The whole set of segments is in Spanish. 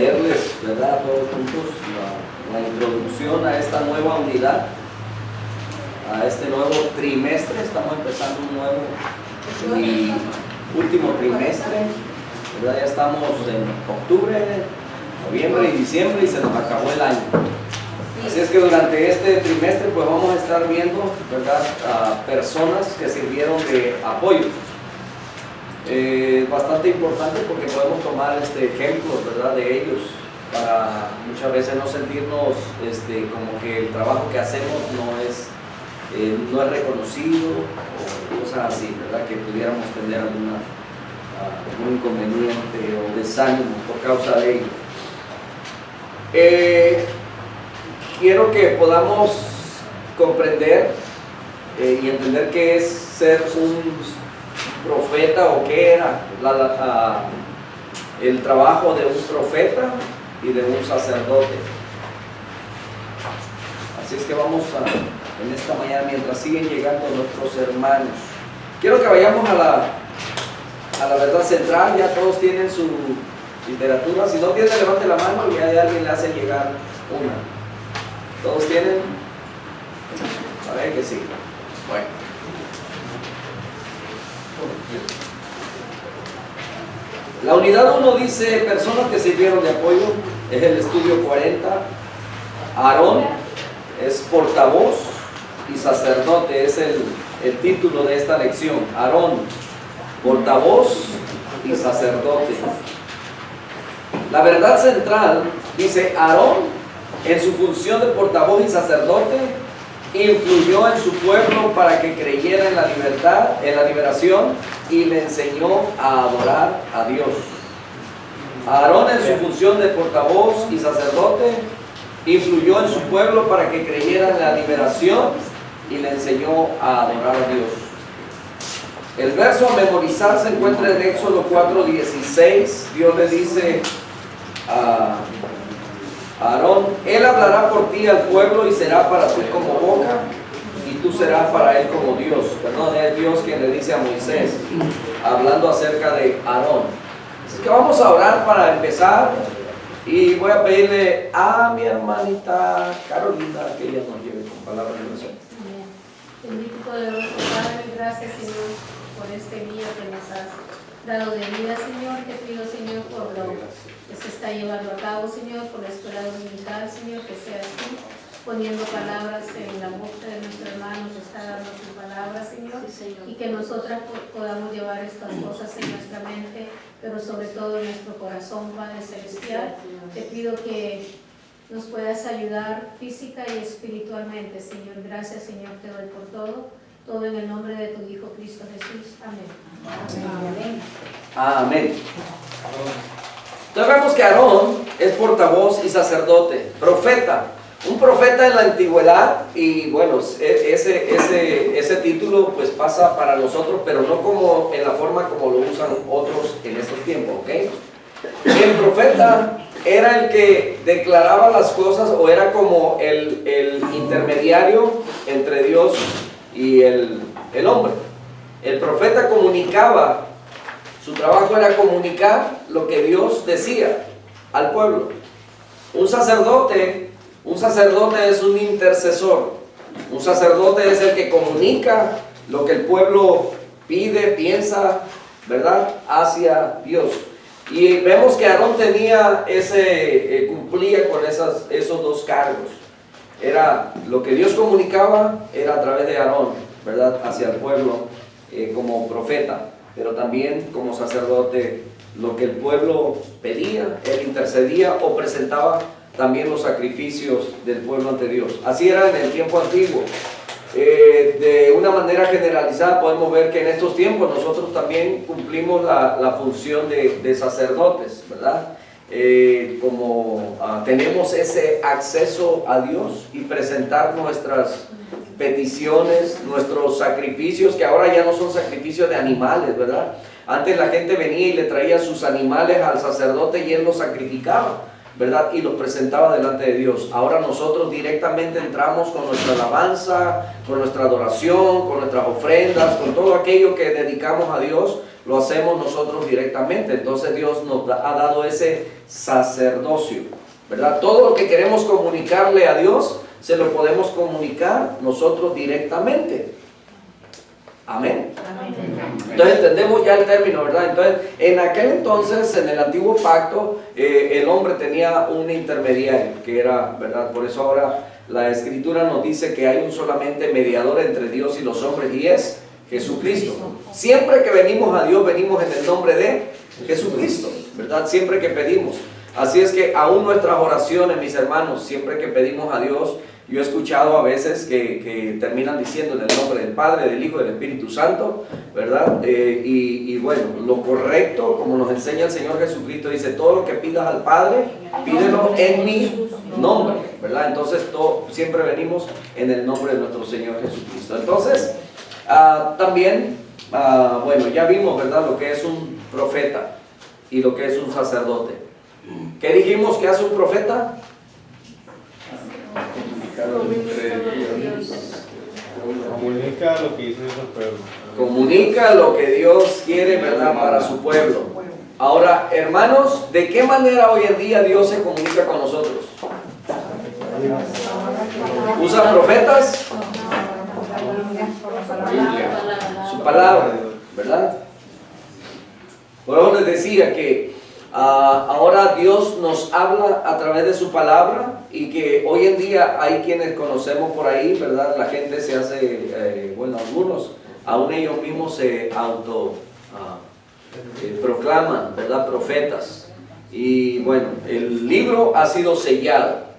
leerles, ¿verdad?, todos juntos la introducción a esta nueva unidad, a este nuevo trimestre. Estamos empezando un nuevo y último trimestre, ¿verdad? Ya estamos en octubre, noviembre y diciembre y se nos acabó el año. Así es que durante este trimestre pues vamos a estar viendo, ¿verdad?, a personas que sirvieron de apoyo. Bastante importante porque podemos tomar ejemplos, ¿verdad?, de ellos, para muchas veces no sentirnos como que el trabajo que hacemos no es reconocido o cosas así, ¿verdad?, que pudiéramos tener algún inconveniente o desánimo por causa de ello. Quiero que podamos comprender y entender qué es ser un profeta o qué era el trabajo de un profeta y de un sacerdote. Así es que vamos en esta mañana, mientras siguen llegando nuestros hermanos, quiero que vayamos a la verdad central. Ya todos tienen su literatura. Si no tienen, levante la mano y hay alguien le hace llegar una. ¿Todos tienen? A ver que sí. Bueno. La unidad 1 dice personas que sirvieron de apoyo. Es el estudio 40. Aarón es portavoz y sacerdote. Es el título de esta lección. Aarón, portavoz y sacerdote. La verdad central dice: Aarón, en su función de portavoz y sacerdote, influyó en su pueblo para que creyera en la libertad, en la liberación, y le enseñó a adorar a Dios. Aarón, en su función de portavoz y sacerdote, influyó en su pueblo para que creyera en la liberación y le enseñó a adorar a Dios. El verso a memorizar se encuentra en Éxodo 4:16. Dios le dice a Aarón: él hablará por ti al pueblo y será para ti como boca, y tú serás para él como Dios. Perdón, es Dios quien le dice a Moisés, hablando acerca de Aarón. Así que vamos a orar para empezar, y voy a pedirle a mi hermanita Carolina que ella nos lleve con palabras de oración. Bendito y poderoso Padre, gracias, Señor, por este día que nos has dado de vida, Señor. Te pido, Señor, por lo que se está llevando a cabo, Señor, por la escuela dominical, Señor, que seas tú poniendo palabras en la boca de nuestro hermano que está dando tu palabra, Señor, y que nosotras podamos llevar estas cosas en nuestra mente, pero sobre todo en nuestro corazón, Padre Celestial. Te pido que nos puedas ayudar física y espiritualmente, Señor. Gracias, Señor, te doy por todo en el nombre de tu Hijo Cristo Jesús. Amén. Amén. Entonces vemos que Aarón es portavoz y sacerdote, profeta. Un profeta en la antigüedad, y bueno, ese título pues pasa para nosotros, pero no como en la forma como lo usan otros en estos tiempos, ¿ok? El profeta era el que declaraba las cosas, o era como el intermediario entre Dios y el hombre. El profeta comunicaba, su trabajo era comunicar lo que Dios decía al pueblo. Un sacerdote es un intercesor. Un sacerdote es el que comunica lo que el pueblo pide, piensa, ¿verdad?, hacia Dios. Y vemos que Aarón tenía cumplía con esos dos cargos. Era lo que Dios comunicaba, era a través de Aarón, ¿verdad?, hacia el pueblo, como profeta, pero también como sacerdote. Lo que el pueblo pedía, él intercedía o presentaba también los sacrificios del pueblo ante Dios. Así era en el tiempo antiguo. De una manera generalizada podemos ver que en estos tiempos nosotros también cumplimos la función de sacerdotes, ¿verdad? Tenemos ese acceso a Dios y presentar nuestras peticiones, nuestros sacrificios, que ahora ya no son sacrificios de animales, ¿verdad? Antes la gente venía y le traía sus animales al sacerdote y él los sacrificaba, ¿verdad?, y los presentaba delante de Dios. Ahora nosotros directamente entramos con nuestra alabanza, con nuestra adoración, con nuestras ofrendas, con todo aquello que dedicamos a Dios. lo hacemos nosotros directamente. Entonces Dios nos ha dado ese sacerdocio, ¿verdad? Todo lo que queremos comunicarle a Dios, se lo podemos comunicar nosotros directamente. Amén. Entonces entendemos ya el término, ¿verdad? Entonces, en aquel entonces, en el antiguo pacto, el hombre tenía un intermediario, que era, ¿verdad? Por eso ahora la Escritura nos dice que hay un solamente mediador entre Dios y los hombres, y es Jesucristo. Siempre que venimos a Dios, venimos en el nombre de Jesucristo, ¿verdad? Siempre que pedimos. Así es que aún nuestras oraciones, mis hermanos, siempre que pedimos a Dios, yo he escuchado a veces que terminan diciendo en el nombre del Padre, del Hijo y del Espíritu Santo, ¿verdad? Y bueno, lo correcto, como nos enseña el Señor Jesucristo, dice, todo lo que pidas al Padre, pídelo en mi nombre, ¿verdad? Entonces siempre venimos en el nombre de nuestro Señor Jesucristo. Entonces, también, bueno, ya vimos, ¿verdad?, lo que es un profeta y lo que es un sacerdote. ¿Qué dijimos que hace un profeta? Comunica lo que dice su pueblo. Comunica lo que Dios quiere, ¿verdad?, para su pueblo. Ahora, hermanos, ¿de qué manera hoy en día Dios se comunica con nosotros? ¿Usa profetas? Su palabra, ¿verdad? Por eso les decía que ahora Dios nos habla a través de su palabra, y que hoy en día hay quienes conocemos por ahí, ¿verdad? La gente se hace, bueno, algunos, aún ellos mismos se proclaman, ¿verdad?, profetas. Y bueno, el libro ha sido sellado.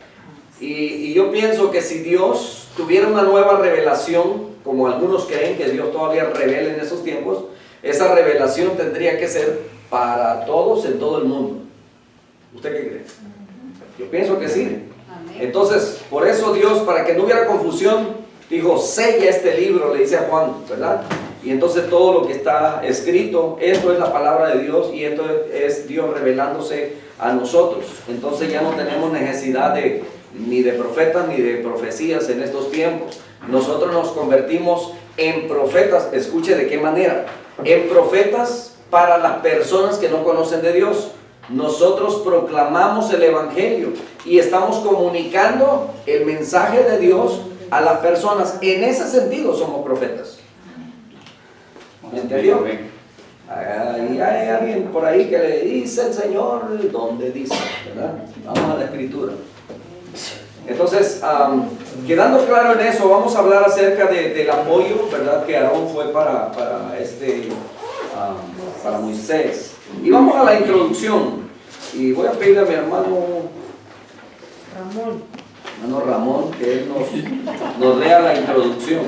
Y yo pienso que si Dios tuviera una nueva revelación, como algunos creen que Dios todavía revela en esos tiempos, esa revelación tendría que ser para todos en todo el mundo. ¿Usted qué cree? Yo pienso que sí. Entonces, por eso Dios, para que no hubiera confusión, dijo, sella este libro, le dice a Juan, ¿verdad? Y entonces todo lo que está escrito, esto es la palabra de Dios, y esto es Dios revelándose a nosotros. Entonces ya no tenemos necesidad ni de profetas ni de profecías en estos tiempos. Nosotros nos convertimos en profetas. Escuche de qué manera. En profetas para las personas que no conocen de Dios. Nosotros proclamamos el Evangelio y estamos comunicando el mensaje de Dios a las personas. En ese sentido somos profetas. ¿Me entendió? Hay alguien por ahí que le dice el Señor, ¿dónde dice? ¿Verdad? Vamos a la Escritura. Entonces, quedando claro en eso, vamos a hablar acerca del apoyo, ¿verdad?, que Aarón fue para Moisés. Y vamos a la introducción. Y voy a pedirle a mi hermano Ramón que él nos lea la introducción.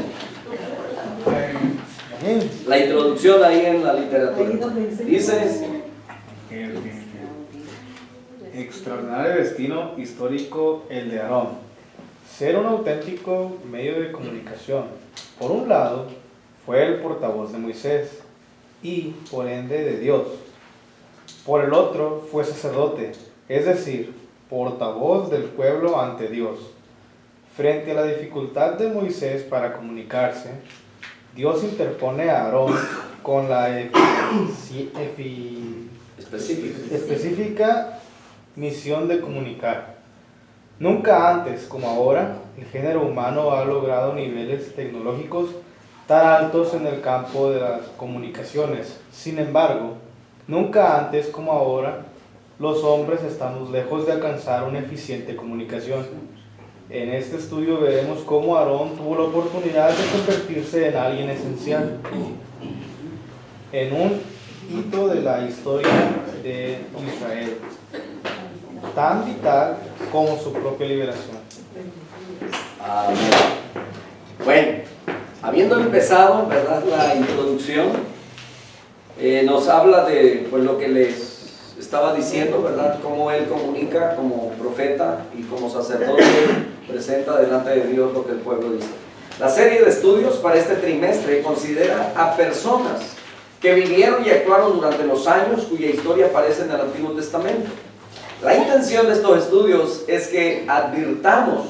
La introducción ahí en la literatura. Dice: extraordinario destino histórico el de Aarón. Ser un auténtico medio de comunicación. Por un lado, fue el portavoz de Moisés y, por ende, de Dios. Por el otro, fue sacerdote, es decir, portavoz del pueblo ante Dios. Frente a la dificultad de Moisés para comunicarse, Dios interpone a Aarón con la específica misión de comunicar. Nunca antes como ahora, el género humano ha logrado niveles tecnológicos tan altos en el campo de las comunicaciones. Sin embargo, nunca antes como ahora, los hombres estamos lejos de alcanzar una eficiente comunicación. En este estudio veremos cómo Aarón tuvo la oportunidad de convertirse en alguien esencial, en un hito de la historia de Israel, tan vital como su propia liberación. Amén. Bueno, habiendo empezado, ¿verdad?, la introducción, nos habla de pues, lo que les estaba diciendo, ¿verdad?, cómo él comunica como profeta y como sacerdote, presenta delante de Dios lo que el pueblo dice. La serie de estudios para este trimestre considera a personas que vivieron y actuaron durante los años cuya historia aparece en el Antiguo Testamento. La intención de estos estudios es que advirtamos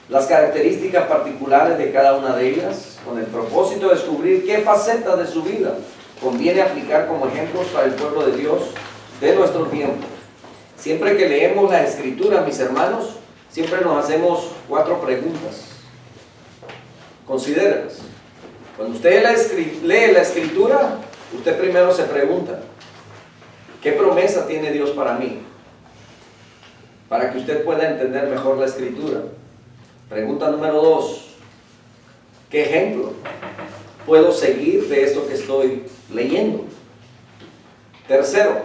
las características particulares de cada una de ellas, con el propósito de descubrir qué facetas de su vida conviene aplicar como ejemplos para el pueblo de Dios de nuestro tiempo. Siempre que leemos la Escritura, mis hermanos, siempre nos hacemos 4 preguntas. Considérenlas. Cuando usted lee la Escritura, usted primero se pregunta, ¿qué promesa tiene Dios para mí? Para que usted pueda entender mejor la Escritura. Pregunta número 2, ¿qué ejemplo puedo seguir de esto que estoy leyendo? Tercero,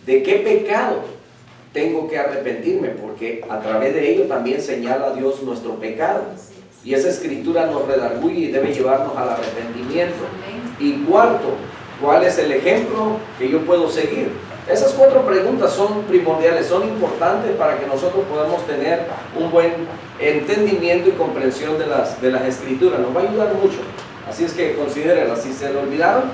¿de qué pecado tengo que arrepentirme? Porque a través de ello también señala Dios nuestro pecado. Y esa Escritura nos redarguye y debe llevarnos al arrepentimiento. Y cuarto, ¿cuál es el ejemplo que yo puedo seguir? Esas 4 preguntas son primordiales, son importantes para que nosotros podamos tener un buen entendimiento y comprensión de las Escrituras. Nos va a ayudar mucho. Así es que considérenlas. Si se lo olvidaron,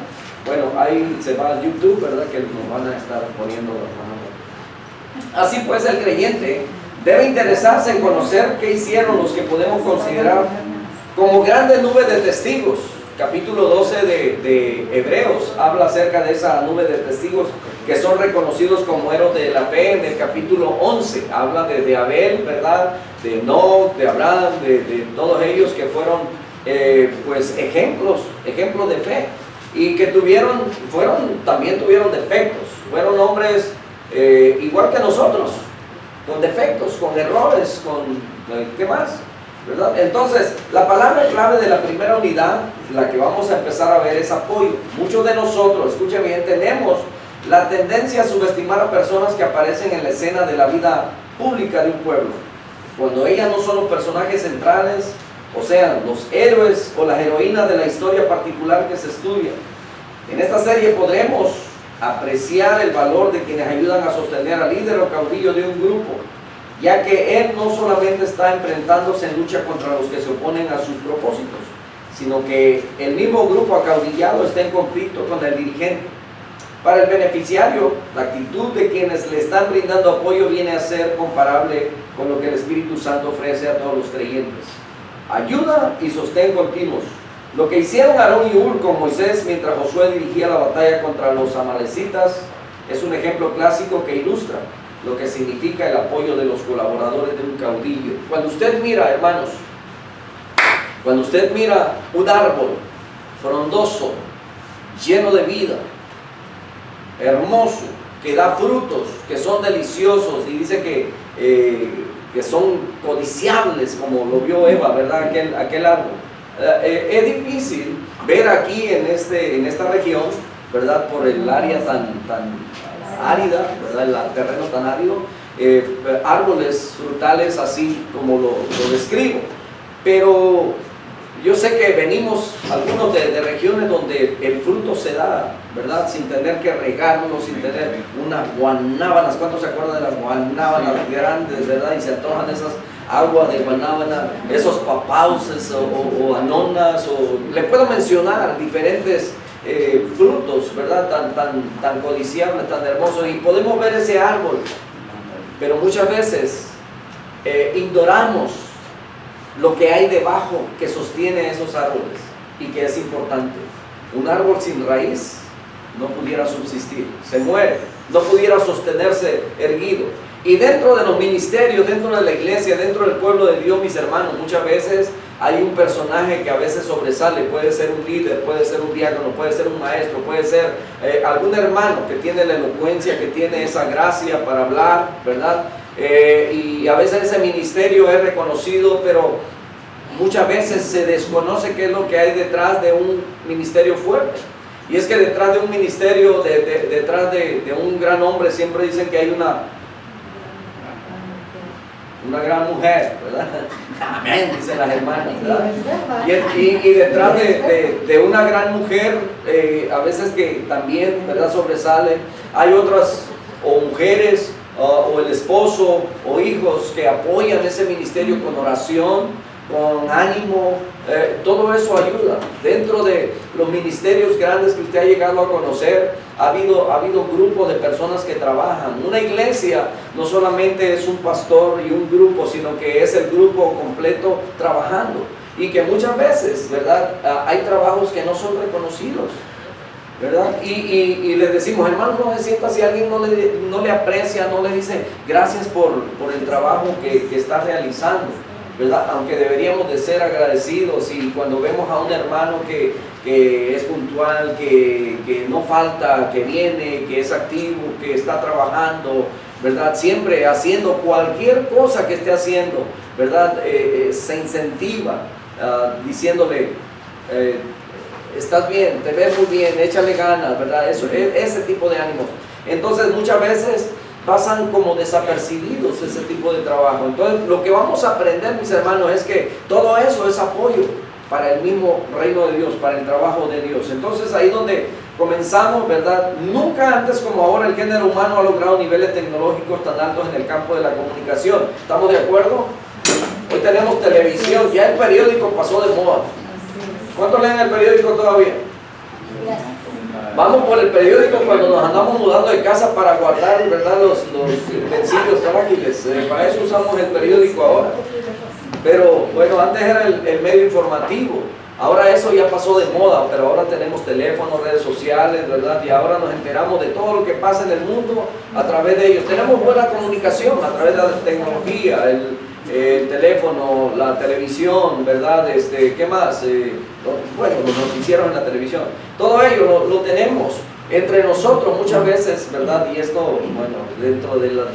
bueno, ahí se va a YouTube, ¿verdad? Que nos van a estar poniendo las manos. Así pues, el creyente debe interesarse en conocer qué hicieron los que podemos considerar como grandes nubes de testigos. Capítulo 12 de Hebreos habla acerca de esa nube de testigos que son reconocidos como héroes de la fe. En el capítulo 11 habla de Abel, ¿verdad? De Enoc, de Abraham, de todos ellos que fueron pues ejemplos de fe y que también tuvieron defectos. Fueron hombres igual que nosotros, con defectos, con errores, ¿qué más? ¿Verdad? Entonces, la palabra clave de la primera unidad, la que vamos a empezar a ver, es apoyo. Muchos de nosotros, escuchen bien, tenemos la tendencia a subestimar a personas que aparecen en la escena de la vida pública de un pueblo, cuando ellas no son los personajes centrales, o sea, los héroes o las heroínas de la historia particular que se estudia. En esta serie podremos apreciar el valor de quienes ayudan a sostener al líder o caudillo de un grupo, ya que él no solamente está enfrentándose en lucha contra los que se oponen a sus propósitos, sino que el mismo grupo acaudillado está en conflicto con el dirigente. Para el beneficiario, la actitud de quienes le están brindando apoyo viene a ser comparable con lo que el Espíritu Santo ofrece a todos los creyentes: ayuda y sostén continuos. Lo que hicieron Aarón y Hur con Moisés mientras Josué dirigía la batalla contra los amalecitas es un ejemplo clásico que ilustra lo que significa el apoyo de los colaboradores de un caudillo. Cuando usted mira, hermanos, cuando usted mira un árbol frondoso, lleno de vida, hermoso, que da frutos, que son deliciosos, y dice que son codiciables, como lo vio Eva, ¿verdad? Aquel árbol. Es difícil ver aquí en esta región, ¿verdad? Por el área tan árida, ¿verdad? El terreno tan árido, árboles frutales así como lo describo. Pero yo sé que venimos algunos de regiones donde el fruto se da, ¿verdad? Sin tener que regarlo, sin tener unas guanábanas. ¿Cuántos se acuerdan de las guanábanas grandes, verdad? Y se antojan esas aguas de guanábana, esos papauses o anonas, o le puedo mencionar diferentes frutos, ¿verdad? Tan codiciables, tan hermosos, y podemos ver ese árbol, pero muchas veces ignoramos lo que hay debajo que sostiene esos árboles y que es importante. Un árbol sin raíz no pudiera subsistir, se muere, no pudiera sostenerse erguido. Y dentro de los ministerios, dentro de la iglesia, dentro del pueblo de Dios, mis hermanos, muchas veces hay un personaje que a veces sobresale. Puede ser un líder, puede ser un diácono, puede ser un maestro, puede ser algún hermano que tiene la elocuencia, que tiene esa gracia para hablar, ¿verdad? Y a veces ese ministerio es reconocido, pero muchas veces se desconoce qué es lo que hay detrás de un ministerio fuerte. Y es que detrás de un ministerio, detrás de un gran hombre, siempre dicen que hay una gran mujer, ¿verdad? Amén, dicen las hermanas, ¿verdad? Y detrás de una gran mujer, a veces que también, ¿verdad?, sobresale, hay otras, o mujeres, o el esposo, o hijos que apoyan ese ministerio con oración, con ánimo. Todo eso ayuda. Dentro de los ministerios grandes que usted ha llegado a conocer, ha habido grupos de personas que trabajan. Una iglesia no solamente es un pastor y un grupo, sino que es el grupo completo trabajando. Y que muchas veces, ¿verdad?, hay trabajos que no son reconocidos. ¿verdad? Y le decimos, hermano, no se sienta si alguien no le aprecia, no le dice gracias por el trabajo que está realizando, ¿verdad? Aunque deberíamos de ser agradecidos, y cuando vemos a un hermano que es puntual, que no falta, que viene, que es activo, que está trabajando, ¿verdad? Siempre haciendo cualquier cosa que esté haciendo, ¿verdad? Se incentiva diciéndole, estás bien, te ves muy bien, échale ganas, ¿verdad? Ese tipo de ánimos. Entonces muchas veces pasan como desapercibidos ese tipo de trabajo. Entonces lo que vamos a aprender, mis hermanos, es que todo eso es apoyo para el mismo reino de Dios, para el trabajo de Dios. Entonces ahí donde comenzamos, ¿verdad? Nunca antes como ahora el género humano ha logrado niveles tecnológicos tan altos en el campo de la comunicación. ¿Estamos de acuerdo? Hoy tenemos televisión, ya el periódico pasó de moda. ¿Cuántos leen el periódico todavía? Vamos por el periódico cuando nos andamos mudando de casa para guardar, ¿verdad?, los utensilios frágiles. Para eso usamos el periódico ahora. Pero bueno, antes era el medio informativo. Ahora eso ya pasó de moda, pero ahora tenemos teléfonos, redes sociales, ¿verdad? Y ahora nos enteramos de todo lo que pasa en el mundo a través de ellos. Tenemos buena comunicación a través de la tecnología, el teléfono, la televisión, ¿verdad? ¿Qué más? Bueno, los noticieros en la televisión. Todo ello lo tenemos entre nosotros muchas veces, ¿verdad? Y esto, bueno, dentro de lo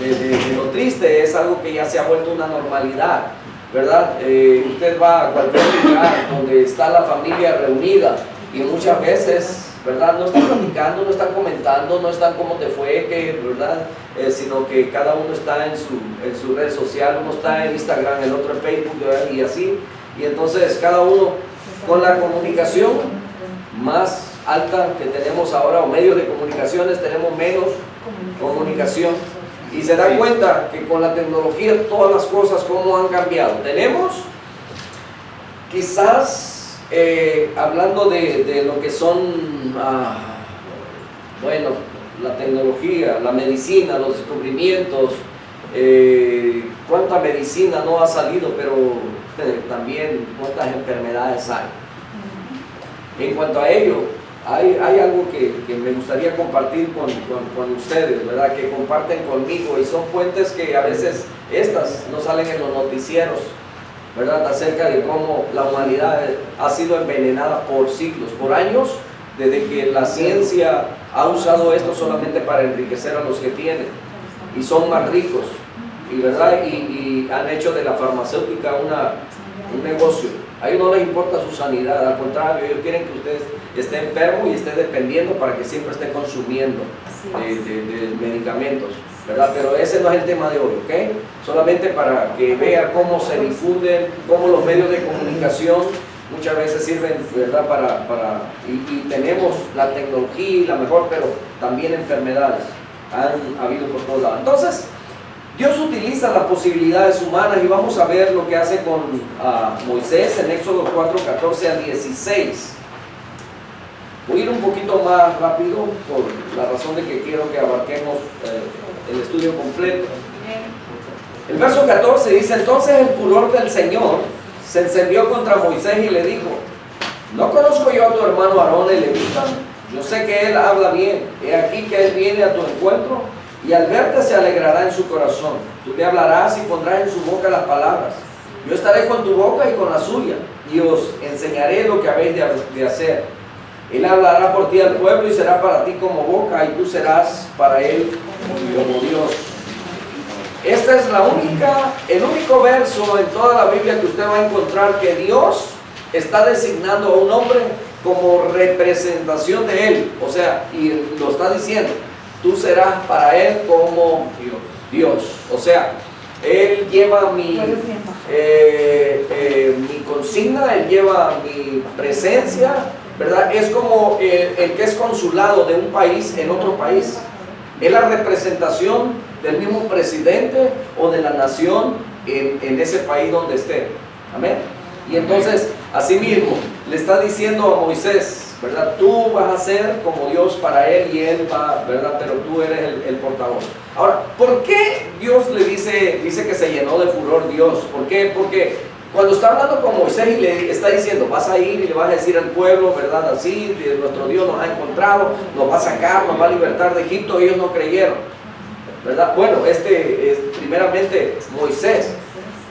triste, es algo que ya se ha vuelto una normalidad, ¿verdad? Usted va a cualquier lugar donde está la familia reunida y muchas veces, ¿verdad?, no están platicando, no están comentando, no están cómo te fue, ¿verdad? Sino que cada uno está en su red social, uno está en Instagram, el otro en Facebook, ¿verdad? Y así. Y entonces cada uno, con la comunicación más alta que tenemos ahora, o medios de comunicaciones, tenemos menos comunicación. Y se da cuenta que con la tecnología todas las cosas cómo han cambiado. Tenemos quizás, hablando de lo que son, bueno, la tecnología, la medicina, los descubrimientos, cuánta medicina no ha salido, pero también cuántas enfermedades hay. En cuanto a ello, hay algo que me gustaría compartir con ustedes, ¿verdad? Que comparten conmigo, y son fuentes que a veces estas no salen en los noticieros, ¿verdad? Acerca de cómo la humanidad ha sido envenenada por siglos, por años, desde que la ciencia ha usado esto solamente para enriquecer a los que tienen y son más ricos, y, ¿verdad? Y han hecho de la farmacéutica un negocio. A ellos no les importa su sanidad, al contrario, ellos quieren que usted esté enfermo y esté dependiendo para que siempre esté consumiendo de medicamentos, ¿verdad? Pero ese no es el tema de hoy, ¿ok? Solamente para que vea cómo se difunden, cómo los medios de comunicación muchas veces sirven, ¿verdad? Y tenemos la tecnología y la mejor, pero también enfermedades han habido por todos lados. Entonces, Dios utiliza las posibilidades humanas, y vamos a ver lo que hace con Moisés en Éxodo 4, 14 al 16. Voy a ir un poquito más rápido por la razón de que quiero que abarquemos el estudio completo. El verso 14 dice: entonces el furor del Señor se encendió contra Moisés y le dijo: ¿no conozco yo a tu hermano Aarón el levita? Yo sé que él habla bien. He aquí que él viene a tu encuentro, y al verte se alegrará en su corazón. Tú le hablarás y pondrás en su boca las palabras. Yo estaré con tu boca y con la suya, y os enseñaré lo que habéis de hacer. Él hablará por ti al pueblo y será para ti como boca, y tú serás para él como Dios. Esta es el único verso en toda la Biblia que usted va a encontrar que Dios está designando a un hombre como representación de él. O sea, y lo está diciendo: tú serás para él como Dios. O sea, él lleva mi consigna, él lleva mi presencia, ¿verdad? Es como el que es consulado de un país en otro país. Es la representación del mismo presidente o de la nación en ese país donde esté. Amén. Y entonces, así mismo, le está diciendo a Moisés, ¿verdad? Tú vas a ser como Dios para él, y él va, ¿verdad? Pero tú eres el portavoz. Ahora, ¿por qué Dios le dice que se llenó de furor Dios? ¿Por qué? Porque cuando está hablando con Moisés y le está diciendo, vas a ir y le vas a decir al pueblo, ¿verdad? Así, nuestro Dios nos ha encontrado, nos va a sacar, nos va a libertar de Egipto, ellos no creyeron, ¿verdad? Bueno, primeramente Moisés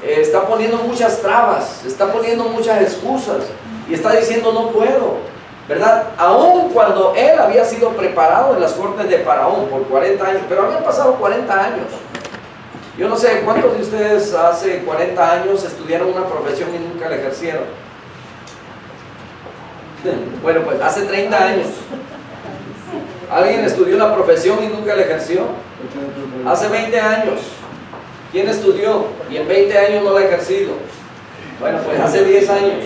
está poniendo muchas trabas, está poniendo muchas excusas y está diciendo no puedo, ¿verdad? Aun cuando él había sido preparado en las cortes de Faraón por 40 años, pero habían pasado 40 años. Yo no sé cuántos de ustedes hace 40 años estudiaron una profesión y nunca la ejercieron. Bueno, pues hace 30 años. ¿Alguien estudió una profesión y nunca la ejerció? Hace 20 años. ¿Quién estudió y en 20 años no la ha ejercido? Bueno, pues hace 10 años.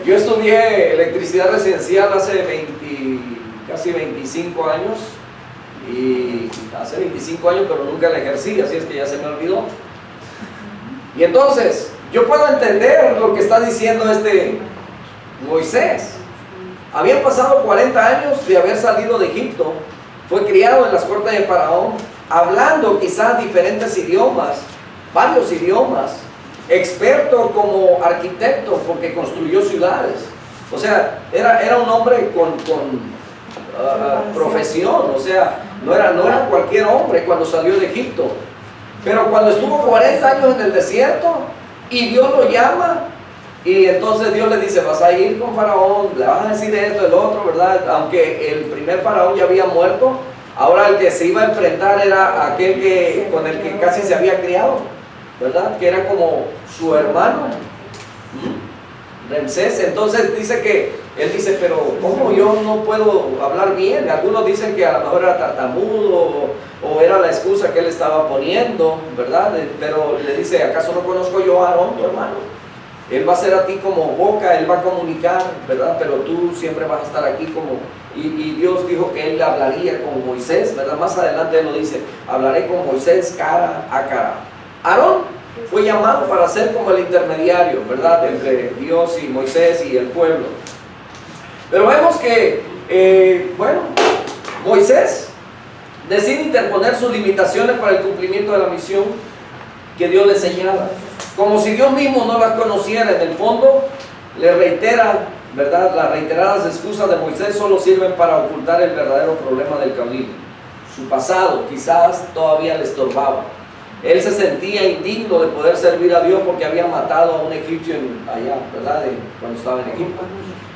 Yo estudié electricidad residencial hace casi 25 años. Y hace 25 años, pero nunca la ejercí, así es que ya se me olvidó. Y entonces, yo puedo entender lo que está diciendo Moisés. Habían pasado 40 años de haber salido de Egipto, fue criado en las cortes de Faraón, hablando quizás diferentes idiomas, varios idiomas, experto como arquitecto porque construyó ciudades. O sea, era un hombre con profesión, o sea, no era cualquier hombre cuando salió de Egipto. Pero cuando estuvo 40 años en el desierto y Dios lo llama, y entonces Dios le dice, vas a ir con Faraón, le vas a decir esto, el otro, ¿verdad? Aunque el primer Faraón ya había muerto, ahora el que se iba a enfrentar era aquel con el que casi se había criado, ¿verdad? Que era como su hermano, Ramsés. Entonces él dice, pero ¿cómo yo no puedo hablar bien? Algunos dicen que a lo mejor era tartamudo o era la excusa que él estaba poniendo, ¿verdad? Pero le dice, ¿acaso no conozco yo a Aarón, tu hermano? Él va a ser a ti como boca, él va a comunicar, ¿verdad? Pero tú siempre vas a estar aquí como... Y Dios dijo que él hablaría con Moisés, ¿verdad? Más adelante él lo dice, hablaré con Moisés cara a cara. Aarón fue llamado para ser como el intermediario, ¿verdad? Entre Dios y Moisés y el pueblo. Pero vemos que, Moisés decide interponer sus limitaciones para el cumplimiento de la misión que Dios le señala. Como si Dios mismo no las conociera, en el fondo le reitera, ¿verdad? Las reiteradas excusas de Moisés solo sirven para ocultar el verdadero problema del caudillo. Su pasado quizás todavía le estorbaba. Él se sentía indigno de poder servir a Dios porque había matado a un egipcio allá, ¿verdad? Cuando estaba en Egipto.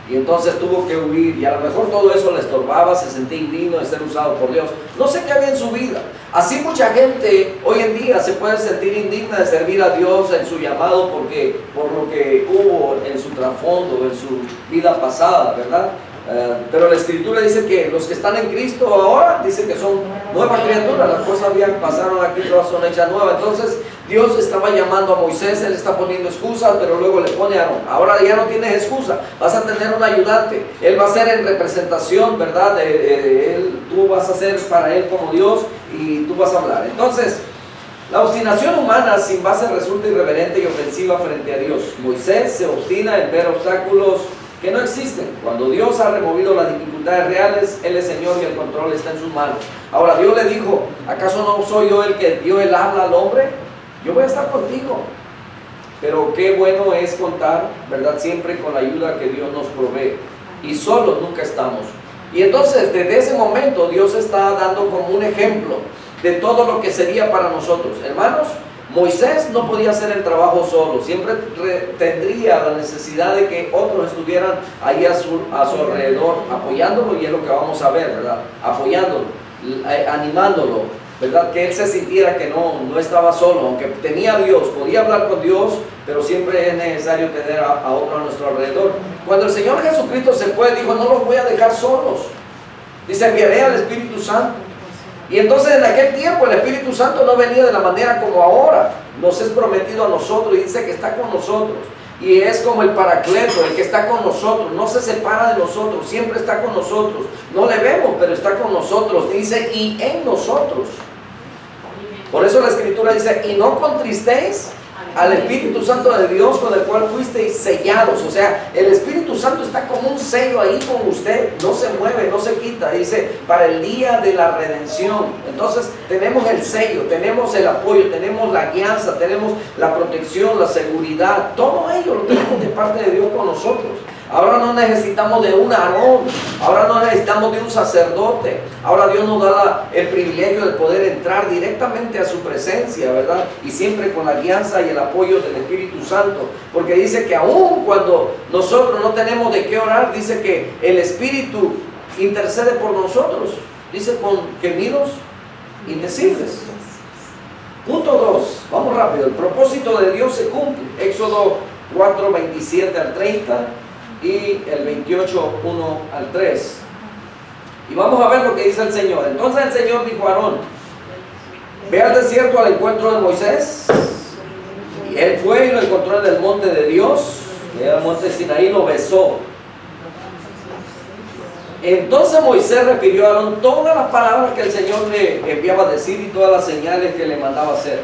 Y entonces tuvo que huir, y a lo mejor todo eso le estorbaba, se sentía indigno de ser usado por Dios. No sé qué había en su vida. Así mucha gente hoy en día se puede sentir indigna de servir a Dios en su llamado por lo que hubo en su trasfondo, en su vida pasada, ¿verdad? Pero la Escritura dice que los que están en Cristo ahora, dice que son nuevas criaturas, las cosas pasaron aquí, todas son hechas nuevas. Entonces Dios estaba llamando a Moisés, él está poniendo excusas, pero luego le pone a Aarón. Ahora ya no tienes excusa, vas a tener un ayudante, él va a ser en representación, ¿verdad? Tú vas a ser para él como Dios y tú vas a hablar. Entonces, la obstinación humana sin base resulta irreverente y ofensiva frente a Dios. Moisés se obstina en ver obstáculos que no existen. Cuando Dios ha removido las dificultades reales, Él es Señor y el control está en sus manos. Ahora Dios le dijo, ¿acaso no soy yo el que dio el habla al hombre? Yo voy a estar contigo. Pero qué bueno es contar, ¿verdad? Siempre con la ayuda que Dios nos provee. Y solos nunca estamos. Y entonces desde ese momento Dios está dando como un ejemplo de todo lo que sería para nosotros. Hermanos, Moisés no podía hacer el trabajo solo, siempre tendría la necesidad de que otros estuvieran ahí a su alrededor, apoyándolo, y es lo que vamos a ver, ¿verdad? Apoyándolo, animándolo, ¿verdad? Que él se sintiera que no estaba solo, aunque tenía a Dios, podía hablar con Dios, pero siempre es necesario tener a otro a nuestro alrededor. Cuando el Señor Jesucristo se fue, dijo, no los voy a dejar solos. Dice, enviaré al Espíritu Santo. Y entonces en aquel tiempo el Espíritu Santo no venía de la manera como ahora. Nos es prometido a nosotros y dice que está con nosotros. Y es como el Paracleto, el que está con nosotros, no se separa de nosotros, siempre está con nosotros. No le vemos, pero está con nosotros. Dice, y en nosotros. Por eso la Escritura dice, y no contristéis al Espíritu Santo de Dios con el cual fuisteis sellados. O sea, el Espíritu Santo está como un sello ahí con usted, no se mueve, no se quita. Dice, para el día de la redención. Entonces tenemos el sello, tenemos el apoyo, tenemos la guianza, tenemos la protección, la seguridad. Todo ello lo tenemos de parte de Dios con nosotros. Ahora no necesitamos de un Aarón, ahora no necesitamos de un sacerdote. Ahora Dios nos da el privilegio de poder entrar directamente a su presencia, ¿verdad? Y siempre con la guianza y el apoyo del Espíritu Santo. Porque dice que aún cuando nosotros no tenemos de qué orar, dice que el Espíritu intercede por nosotros. Dice con gemidos indecibles. Punto 2, vamos rápido. El propósito de Dios se cumple. Éxodo 4, 27 al 30. Y el 28, 1 al 3. Y vamos a ver lo que dice el Señor. Entonces el Señor dijo a Aarón: ve al desierto al encuentro de Moisés. Y él fue y lo encontró en el monte de Dios, que era el monte Sinaí, lo besó. Entonces Moisés refirió a Aarón todas las palabras que el Señor le enviaba a decir y todas las señales que le mandaba hacer.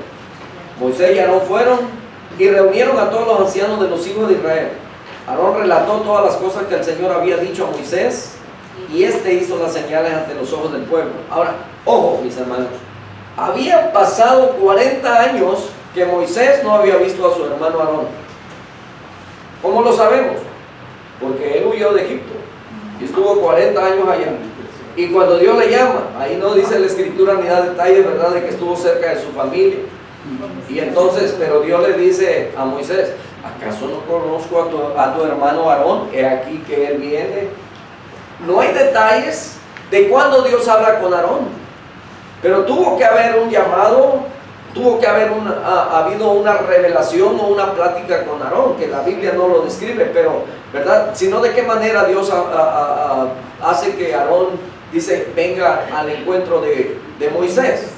Moisés y Aarón fueron y reunieron a todos los ancianos de los hijos de Israel. Aarón relató todas las cosas que el Señor había dicho a Moisés, y éste hizo las señales ante los ojos del pueblo. Ahora, ojo, mis hermanos, habían pasado 40 años que Moisés no había visto a su hermano Aarón. ¿Cómo lo sabemos? Porque él huyó de Egipto y estuvo 40 años allá. Y cuando Dios le llama, ahí no dice la escritura ni da detalles, ¿verdad?, de que estuvo cerca de su familia. Y entonces, pero Dios le dice a Moisés: ¿acaso no conozco a tu hermano Aarón? He aquí que él viene. No hay detalles de cuándo Dios habla con Aarón, pero tuvo que haber un llamado, tuvo que haber habido una revelación o una plática con Aarón, que la Biblia no lo describe, pero, ¿verdad? Sino de qué manera Dios hace que Aarón, dice, venga al encuentro de Moisés.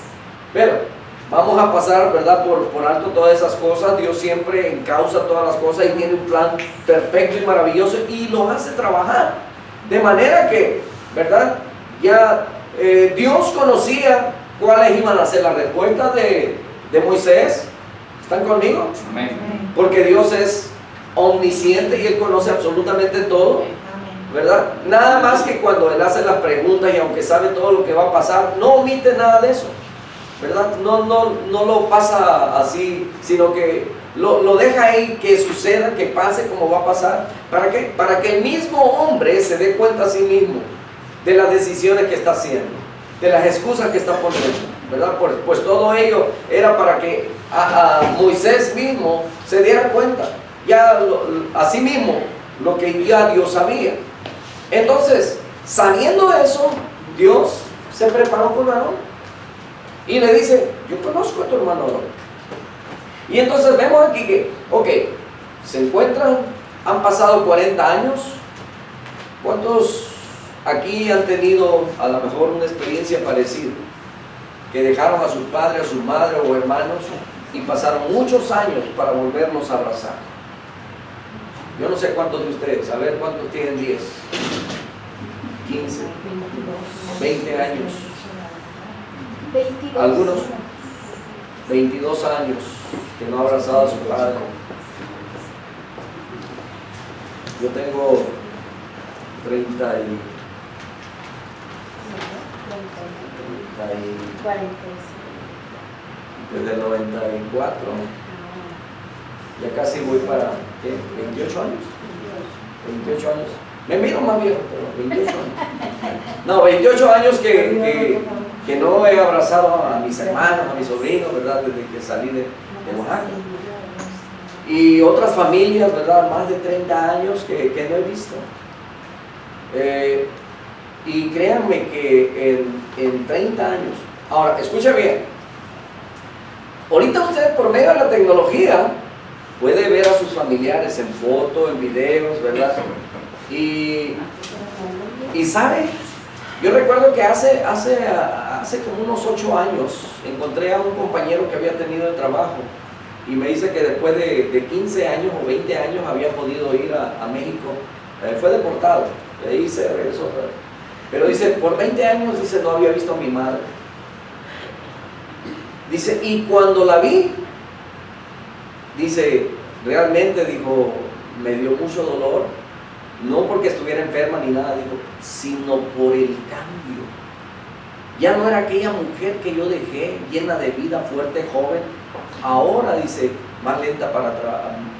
Pero vamos a pasar, ¿verdad?, por alto todas esas cosas. Dios siempre encausa todas las cosas y tiene un plan perfecto y maravilloso y los hace trabajar. De manera que, ¿verdad?, ya Dios conocía cuáles iban a ser las respuestas de Moisés. ¿Están conmigo? Amén. Porque Dios es omnisciente y Él conoce absolutamente todo, ¿verdad? Nada más que cuando Él hace las preguntas y aunque sabe todo lo que va a pasar, no omite nada de eso, ¿verdad? No lo pasa así, sino que lo deja ahí que suceda, que pase como va a pasar. ¿Para qué? Para que el mismo hombre se dé cuenta a sí mismo de las decisiones que está haciendo, de las excusas que está poniendo, ¿verdad? Pues todo ello era para que a Moisés mismo se diera cuenta, ya a sí mismo, lo que ya Dios sabía. Entonces, sabiendo eso, Dios se preparó con Aarón y le dice: yo conozco a tu hermano Aarón. Y entonces vemos aquí que, ok, se encuentran, han pasado 40 años. ¿Cuántos aquí han tenido a lo mejor una experiencia parecida? Que dejaron a sus padres, a sus madres o hermanos y pasaron muchos años para volverlos a abrazar. Yo no sé cuántos de ustedes, a ver cuántos tienen 10, 15, 20 años. 22. Algunos 22 años que no ha abrazado a su padre. Yo tengo 30 desde el 94. Ya casi voy para, ¿qué? 28 años. 28 años. Me miro más viejo, pero 28 años. No, 28 años que no he abrazado a mis hermanos, a mis sobrinos, ¿verdad? Desde que salí de Oaxaca. Y otras familias, ¿verdad? Más de 30 años que no he visto. Y créanme que en 30 años, ahora, escuche bien, ahorita usted por medio de la tecnología puede ver a sus familiares en fotos, en videos, ¿verdad? Y sabe, yo recuerdo que hace como unos 8 años encontré a un compañero que había tenido el trabajo y me dice que después de 15 años o 20 años había podido ir a México. Fue deportado, de ahí se regresó. Pero dice, por 20 años, dice, no había visto a mi madre. Dice, y cuando la vi, dice, realmente, dijo, me dio mucho dolor, no porque estuviera enferma ni nada, dijo, sino por el cambio. Ya no era aquella mujer que yo dejé, llena de vida, fuerte, joven. Ahora, dice, más lenta para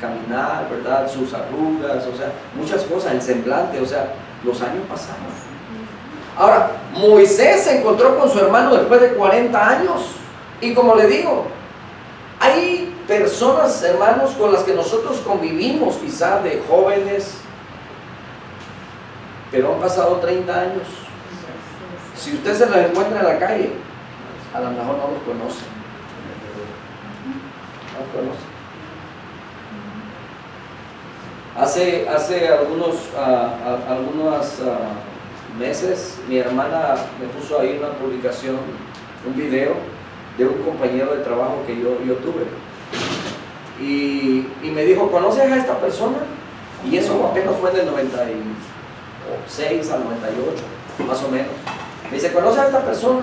caminar, ¿verdad? Sus arrugas, o sea, muchas cosas, el semblante, o sea, los años pasaron. Ahora, Moisés se encontró con su hermano después de 40 años. Y como le digo, hay personas, hermanos, con las que nosotros convivimos, quizás de jóvenes, pero han pasado 30 años. Si usted se los encuentra en la calle, a lo mejor no los conoce. No los conoce. Hace algunos meses, mi hermana me puso ahí una publicación, un video de un compañero de trabajo que yo tuve. Y me dijo, ¿conoces a esta persona? Y eso apenas fue en el 96 al 98, más o menos. Me dice, ¿conoces a esta persona?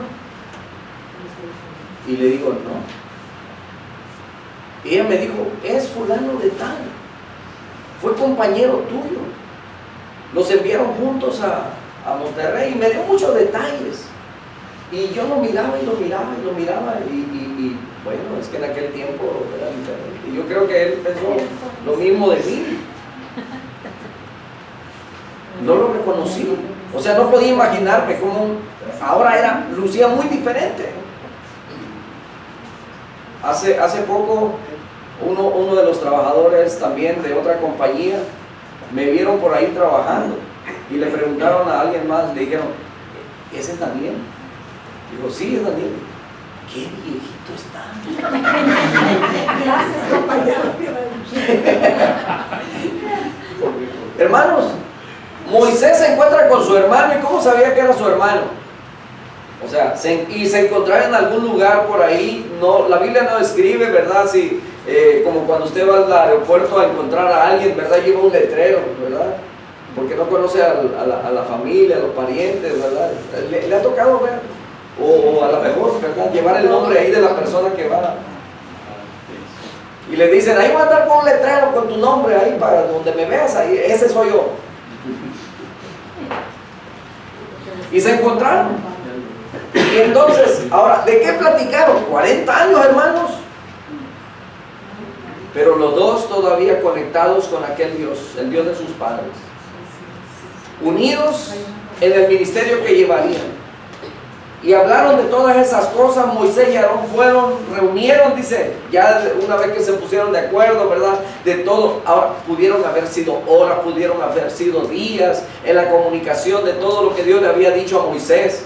Y le digo, no. Y ella me dijo, es fulano de tal. Fue compañero tuyo. Los enviaron juntos a Monterrey y me dio muchos detalles. Y yo lo miraba y lo miraba y lo miraba. Y bueno, es que en aquel tiempo era diferente. Y yo creo que él pensó lo mismo de mí. No lo reconocí. O sea, no podía imaginarme cómo ahora lucía muy diferente. Hace poco, uno de los trabajadores también de otra compañía me vieron por ahí trabajando y le preguntaron a alguien más, le dijeron, ¿ese es Daniel? Digo, sí, es Daniel. ¡Qué viejito está! Gracias, compañero. Hermanos, Moisés se encuentra con su hermano. ¿Y cómo sabía que era su hermano? O sea, y se encontraba en algún lugar por ahí. No, la Biblia no describe, ¿verdad? Si, como cuando usted va al aeropuerto a encontrar a alguien, ¿verdad? Lleva un letrero, ¿verdad? Porque no conoce a la familia, a los parientes, ¿verdad? Le ha tocado ver. O a lo mejor, ¿verdad? Llevar el nombre ahí de la persona que va. Y le dicen, ahí va a estar con un letrero con tu nombre ahí para donde me veas, ahí, ese soy yo. Y se encontraron. Y entonces, ahora, ¿de qué platicaron? 40 años, hermanos. Pero los dos todavía conectados con aquel Dios, el Dios de sus padres. Unidos en el ministerio que llevarían. Y hablaron de todas esas cosas. Moisés y Aarón fueron, reunieron, dice, ya una vez que se pusieron de acuerdo, ¿verdad? De todo. Ahora pudieron haber sido horas, pudieron haber sido días en la comunicación de todo lo que Dios le había dicho a Moisés.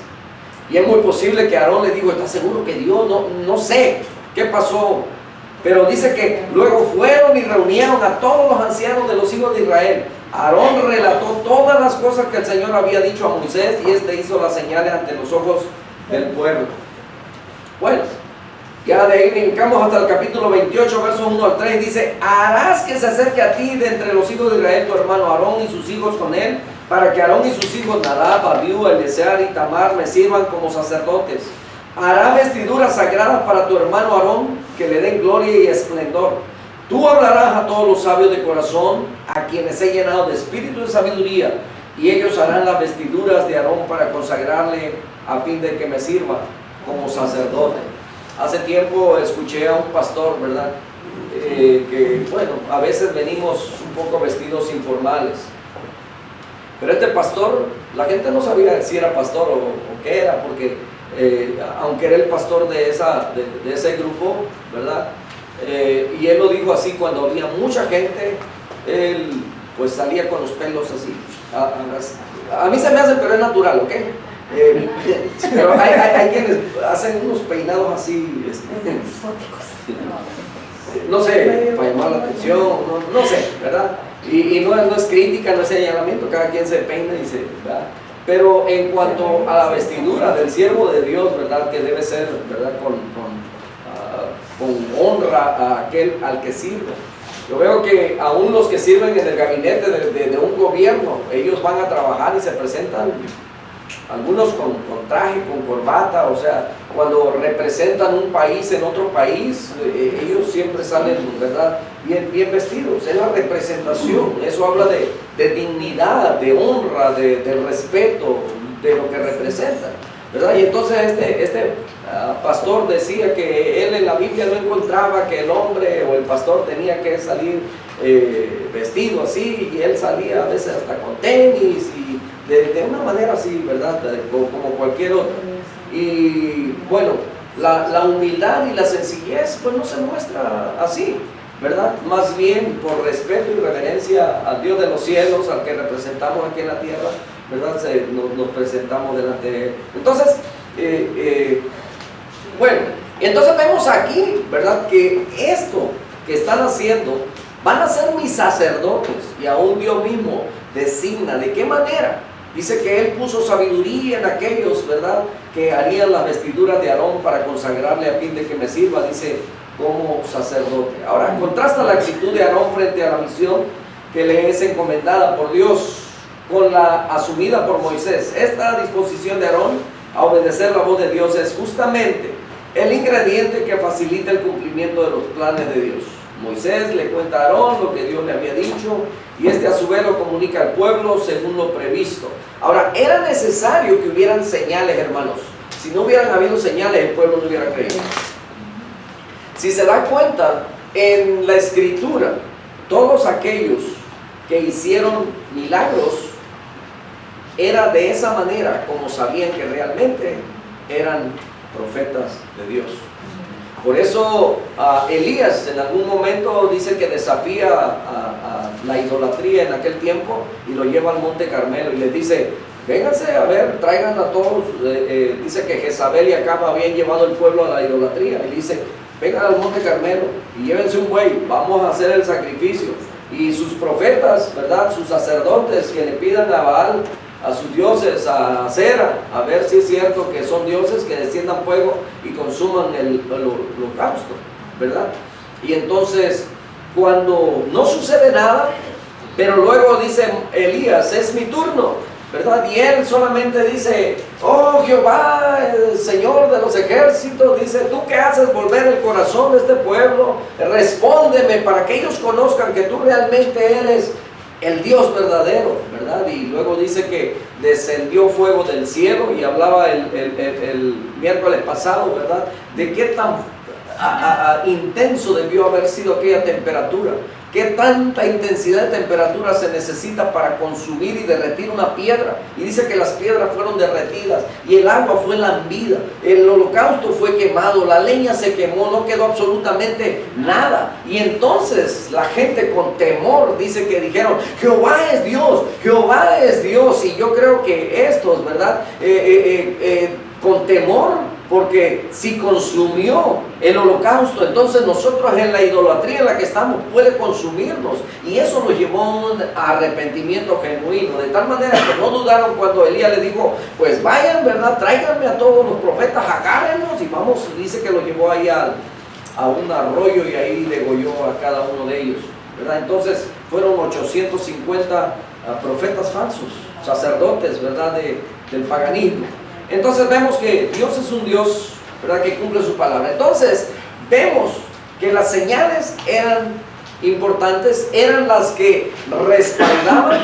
Y es muy posible que Aarón le dijo, ¿estás seguro que Dios? No sé qué pasó. Pero dice que luego fueron y reunieron a todos los ancianos de los hijos de Israel. Aarón relató todas las cosas que el Señor había dicho a Moisés y este hizo las señales ante los ojos del pueblo. Bueno, ya de ahí brincamos hasta el capítulo 28, versos 1 al 3. Dice, harás que se acerque a ti de entre los hijos de Israel tu hermano Aarón y sus hijos con él, para que Aarón y sus hijos Nadab, Abiú, Eleazar y Tamar me sirvan como sacerdotes. Hará vestiduras sagradas para tu hermano Aarón, que le den gloria y esplendor. Tú hablarás a todos los sabios de corazón, a quienes he llenado de espíritu de sabiduría, y ellos harán las vestiduras de Aarón para consagrarle a fin de que me sirva como sacerdote. Hace tiempo escuché a un pastor, ¿verdad? Que bueno, a veces venimos un poco vestidos informales. Pero este pastor, la gente no sabía si era pastor o qué era, porque aunque era el pastor de ese grupo, ¿verdad? Y él lo dijo así, cuando había mucha gente, él pues salía con los pelos así. A mí se me hace, pero es natural, ¿ok? Pero hay quienes hacen unos peinados así, no sé, para llamar la atención, no sé, ¿verdad? Y no es crítica, no es señalamiento, cada quien se peina y se, ¿verdad? Pero en cuanto a la vestidura del siervo de Dios, ¿verdad? Que debe ser, ¿verdad? Con honra a aquel al que sirve. Yo veo que aún los que sirven en el gabinete de un gobierno, ellos van a trabajar y se presentan, algunos con traje, con corbata, o sea, cuando representan un país en otro país, ellos siempre salen, ¿verdad?, bien vestidos. Es la representación, eso habla de dignidad, de honra, de respeto, de lo que representan, ¿verdad? Y entonces este pastor decía que él en la Biblia no encontraba que el hombre o el pastor tenía que salir vestido así, y él salía a veces hasta con tenis y de una manera así, ¿verdad?, como cualquier otro. Y bueno, la humildad y la sencillez pues no se muestra así, ¿verdad? Más bien por respeto y reverencia al Dios de los cielos, al que representamos aquí en la tierra, ¿verdad? Nos presentamos delante de Él. Entonces, bueno, entonces vemos aquí, ¿verdad?, que esto que están haciendo van a ser mis sacerdotes, y aún Dios mismo designa de qué manera. Dice que Él puso sabiduría en aquellos, ¿verdad?, que harían las vestiduras de Aarón para consagrarle a fin de que me sirva, dice, como sacerdote. Ahora, contrasta la actitud de Aarón frente a la misión que le es encomendada por Dios con la asumida por Moisés. Esta disposición de Aarón a obedecer la voz de Dios es justamente el ingrediente que facilita el cumplimiento de los planes de Dios. Moisés le cuenta a Aarón lo que Dios le había dicho, y este a su vez lo comunica al pueblo según lo previsto. Ahora, era necesario que hubieran señales, hermanos. Si no hubieran habido señales, el pueblo no hubiera creído. Si se da cuenta, en la Escritura, todos aquellos que hicieron milagros, era de esa manera como sabían que realmente eran profetas de Dios. Por eso Elías en algún momento dice que desafía a la idolatría en aquel tiempo y lo lleva al Monte Carmelo y les dice: vénganse a ver, traigan a todos. Dice que Jezabel y Acab habían llevado el pueblo a la idolatría, y dice: vengan al Monte Carmelo y llévense un buey, vamos a hacer el sacrificio. Y sus profetas, ¿verdad?, sus sacerdotes, que le pidan a Baal, a sus dioses, a Acera, a ver si es cierto que son dioses, que desciendan fuego y consuman el holocausto, ¿verdad? Y entonces, cuando no sucede nada, pero luego dice Elías: es mi turno, ¿verdad? Y él solamente dice: oh Jehová, el Señor de los ejércitos, dice: tú que haces volver el corazón de este pueblo, respóndeme para que ellos conozcan que tú realmente eres el Dios verdadero, ¿verdad? Y luego dice que descendió fuego del cielo, y hablaba el miércoles pasado, ¿verdad?, de qué tan intenso debió haber sido aquella temperatura, qué tanta intensidad de temperatura se necesita para consumir y derretir una piedra. Y dice que las piedras fueron derretidas y el agua fue lambida, el holocausto fue quemado, la leña se quemó, no quedó absolutamente nada. Y entonces la gente con temor dice que dijeron: Jehová es Dios, Jehová es Dios. Y yo creo que estos, ¿verdad?, con temor, porque si consumió el holocausto, entonces nosotros en la idolatría en la que estamos puede consumirnos, y eso nos llevó a un arrepentimiento genuino, de tal manera que no dudaron cuando Elías le dijo: pues vayan, ¿verdad?, tráiganme a todos los profetas, agárrenos y vamos. Dice que lo llevó ahí a un arroyo y ahí degolló a cada uno de ellos, ¿verdad? Entonces fueron 850 profetas falsos, sacerdotes, ¿verdad?, del paganismo. Entonces vemos que Dios es un Dios, ¿verdad?, que cumple su palabra. Entonces vemos que las señales eran importantes, eran las que respaldaban,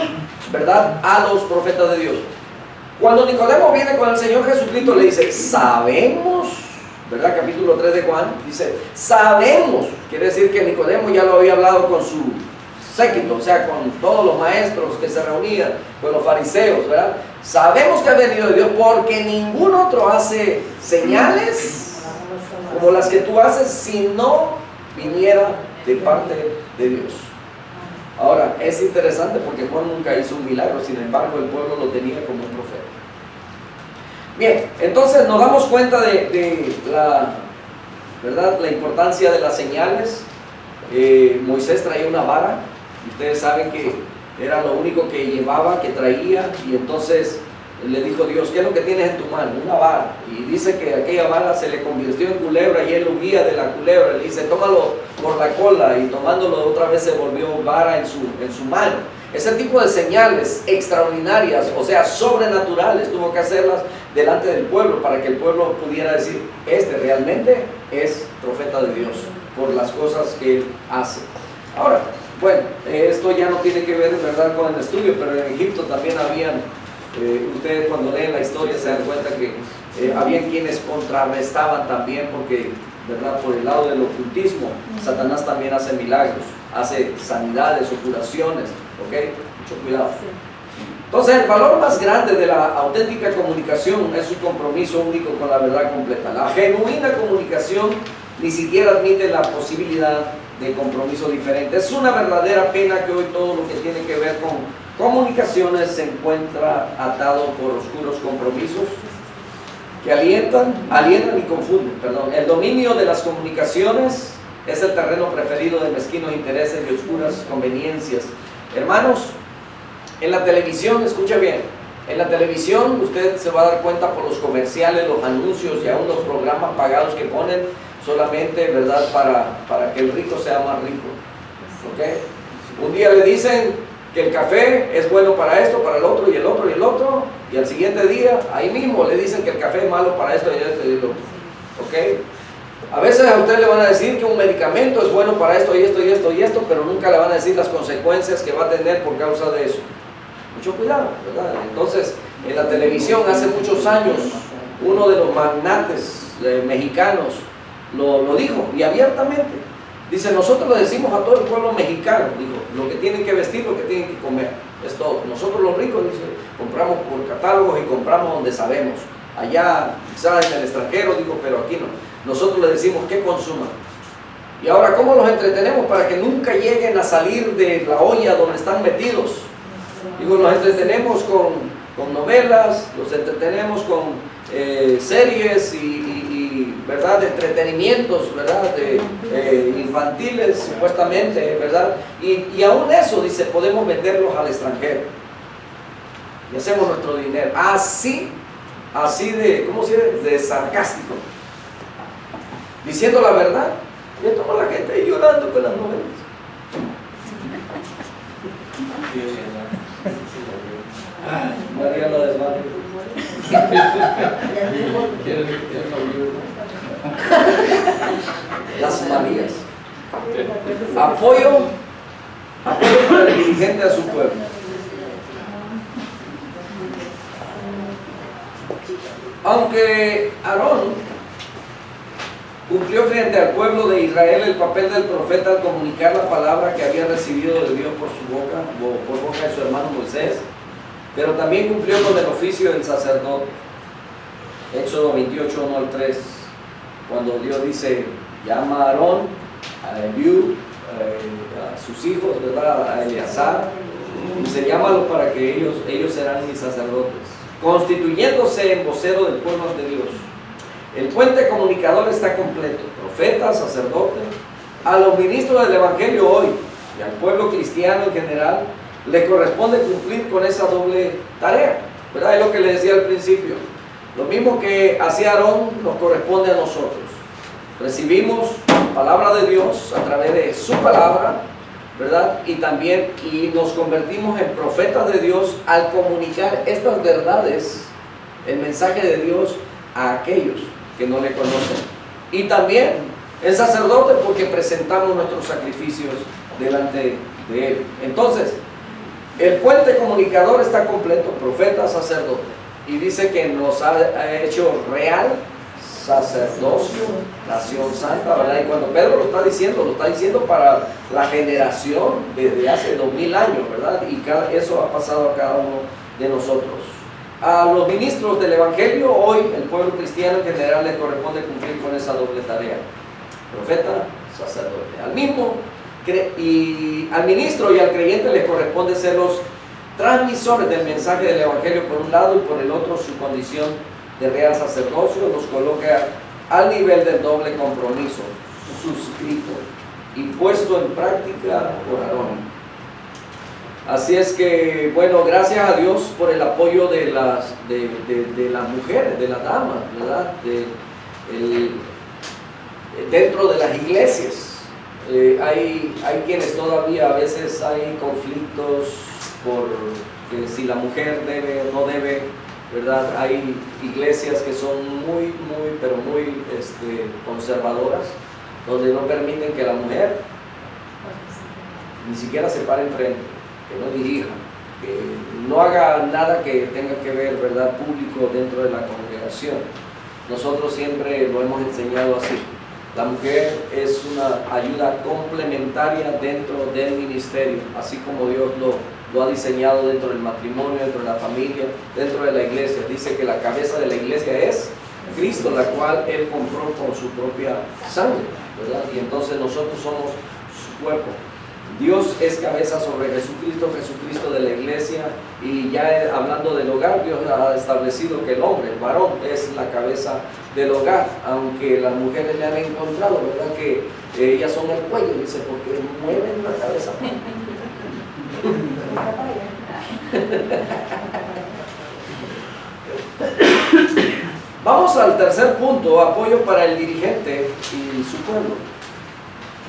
¿verdad?, a los profetas de Dios. Cuando Nicodemo viene con el Señor Jesucristo, le dice: sabemos, ¿verdad?, capítulo 3 de Juan, dice: sabemos, quiere decir que Nicodemo ya lo había hablado con su séquito, o sea, con todos los maestros que se reunían, con los fariseos, ¿verdad? Sabemos que ha venido de Dios, porque ningún otro hace señales como las que tú haces si no viniera de parte de Dios. Ahora, es interesante porque Juan nunca hizo un milagro, sin embargo el pueblo lo tenía como un profeta. Bien, entonces nos damos cuenta de la, ¿verdad?, la importancia de las señales. Moisés traía una vara. Ustedes saben que era lo único que llevaba, que traía, y entonces le dijo Dios: ¿qué es lo que tienes en tu mano? Una vara. Y dice que aquella vara se le convirtió en culebra, y él huía de la culebra. Le dice: tómalo por la cola, y tomándolo otra vez se volvió vara en su mano. Ese tipo de señales extraordinarias, o sea, sobrenaturales, tuvo que hacerlas delante del pueblo para que el pueblo pudiera decir, este realmente es profeta de Dios, por las cosas que él hace. Ahora, bueno, esto ya no tiene que ver, ¿verdad?, con el estudio, pero en Egipto también habían, ustedes cuando leen la historia se dan cuenta que habían quienes contrarrestaban también, porque, ¿verdad?, por el lado del ocultismo, Satanás también hace milagros, hace sanidades o curaciones, ¿ok? Mucho cuidado. Entonces, el valor más grande de la auténtica comunicación es su compromiso único con la verdad completa. La genuina comunicación ni siquiera admite la posibilidad de compromiso diferente. Es una verdadera pena que hoy todo lo que tiene que ver con comunicaciones se encuentra atado por oscuros compromisos que alienan y confunden. Perdón. El dominio de las comunicaciones es el terreno preferido de mezquinos intereses y oscuras conveniencias. Hermanos, en la televisión, escucha bien, en la televisión usted se va a dar cuenta por los comerciales, los anuncios y aún los programas pagados que ponen solamente, ¿verdad?, para que el rico sea más rico. ¿Ok? Un día le dicen que el café es bueno para esto, para el otro y el otro y el otro, y al siguiente día, ahí mismo le dicen que el café es malo para esto y esto y el otro. ¿Ok? A veces a usted le van a decir que un medicamento es bueno para esto y esto y esto y esto, pero nunca le van a decir las consecuencias que va a tener por causa de eso. Mucho cuidado, ¿verdad? Entonces, en la televisión hace muchos años, uno de los magnates mexicanos lo dijo, y abiertamente. Dice, nosotros le decimos a todo el pueblo mexicano, dijo, lo que tienen que vestir, lo que tienen que comer, es todo. Nosotros los ricos, dice, compramos por catálogos y compramos donde sabemos. Allá, quizás en el extranjero, digo, pero aquí no. Nosotros le decimos que consuman. Y ahora, ¿cómo los entretenemos para que nunca lleguen a salir de la olla donde están metidos? Digo, los entretenemos con novelas, los entretenemos con series y ¿verdad?, entretenimientos, ¿verdad?, infantiles, supuestamente, ¿verdad? Y aún eso, dice, podemos venderlos al extranjero. Y hacemos nuestro dinero. Así de, ¿cómo se dice?, de sarcástico. Diciendo la verdad. Y esto con la gente ahí llorando con las novelas. María la desmadre. Las Marías. Apoyo para el dirigente a su pueblo. Aunque Aarón cumplió frente al pueblo de Israel el papel del profeta al comunicar la palabra que había recibido de Dios por su boca, o por boca de su hermano Moisés, pero también cumplió con el oficio del sacerdote. Éxodo 28, 1 al 3, cuando Dios dice, llama a Aarón, a Eliú, a sus hijos, ¿verdad?, a Eleazar, y dice, llámalos para que ellos serán mis sacerdotes, constituyéndose en vocero del pueblo de Dios. El puente comunicador está completo, profeta, sacerdote. A los ministros del Evangelio hoy y al pueblo cristiano en general le corresponde cumplir con esa doble tarea, ¿verdad? Es lo que le decía al principio. Lo mismo que hacía Aarón nos corresponde a nosotros. Recibimos palabra de Dios a través de su palabra, ¿verdad? Y nos convertimos en profetas de Dios al comunicar estas verdades, el mensaje de Dios, a aquellos que no le conocen. Y también el sacerdote, porque presentamos nuestros sacrificios delante de él. Entonces, el puente comunicador está completo, profeta, sacerdote, y dice que nos ha hecho real sacerdocio, nación santa, ¿verdad? Y cuando Pedro lo está diciendo para la generación desde hace 2000 años, ¿verdad? Y eso ha pasado a cada uno de nosotros. A los ministros del Evangelio, hoy el pueblo cristiano en general les corresponde cumplir con esa doble tarea: profeta, sacerdote. Al ministro y al creyente les corresponde ser los transmisores del mensaje del Evangelio por un lado, y por el otro su condición de real sacerdocio los coloca al nivel del doble compromiso suscrito y puesto en práctica por Aarón. Así es que, bueno, gracias a Dios por el apoyo de las mujeres, de las damas, ¿verdad? Dentro de las iglesias hay quienes todavía a veces hay conflictos por que si la mujer debe o no debe, ¿verdad? Hay iglesias que son pero muy conservadoras, donde no permiten que la mujer ni siquiera se pare enfrente, que no dirija, que no haga nada que tenga que ver, ¿verdad?, público dentro de la congregación. Nosotros siempre lo hemos enseñado así. La mujer es una ayuda complementaria dentro del ministerio, así como Dios lo ha diseñado dentro del matrimonio, dentro de la familia, dentro de la iglesia. Dice que la cabeza de la iglesia es Cristo, la cual Él compró con su propia sangre, ¿verdad? Y entonces nosotros somos su cuerpo. Dios es cabeza sobre Jesucristo, Jesucristo de la iglesia, y ya hablando del hogar, Dios ha establecido que el hombre, el varón, es la cabeza del hogar, aunque las mujeres le han encontrado, ¿verdad?, que ellas son el cuello, dice, porque mueven la cabeza. Vamos al tercer punto, apoyo para el dirigente y su pueblo.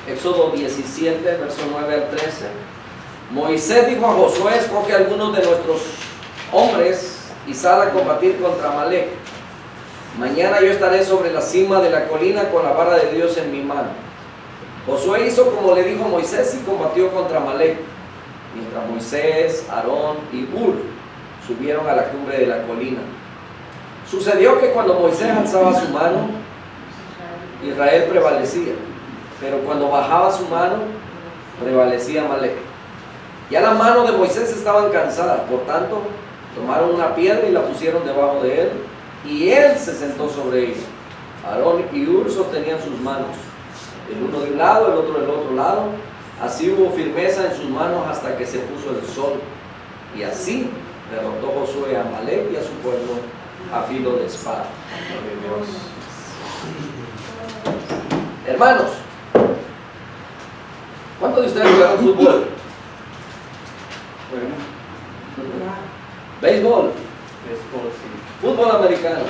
Éxodo 17, verso 9 al 13. Moisés dijo a Josué: escoge a algunos de nuestros hombres y sal a combatir contra Amalec. Mañana yo estaré sobre la cima de la colina con la vara de Dios en mi mano. Josué hizo como le dijo Moisés y combatió contra Amalec, mientras Moisés, Aarón y Hur subieron a la cumbre de la colina. Sucedió que cuando Moisés alzaba su mano, Israel prevalecía, pero cuando bajaba su mano, prevalecía Amalec. Ya las manos de Moisés estaban cansadas, por tanto, tomaron una piedra y la pusieron debajo de él, y él se sentó sobre ella. Aarón y Hur sostenían sus manos, el uno de un lado, el otro del otro lado. Así hubo firmeza en sus manos hasta que se puso el sol. Y así derrotó Josué a Amalec y a su pueblo a filo de espada. Hermanos, ¿cuántos de ustedes jugaron fútbol? Béisbol. Fútbol americano.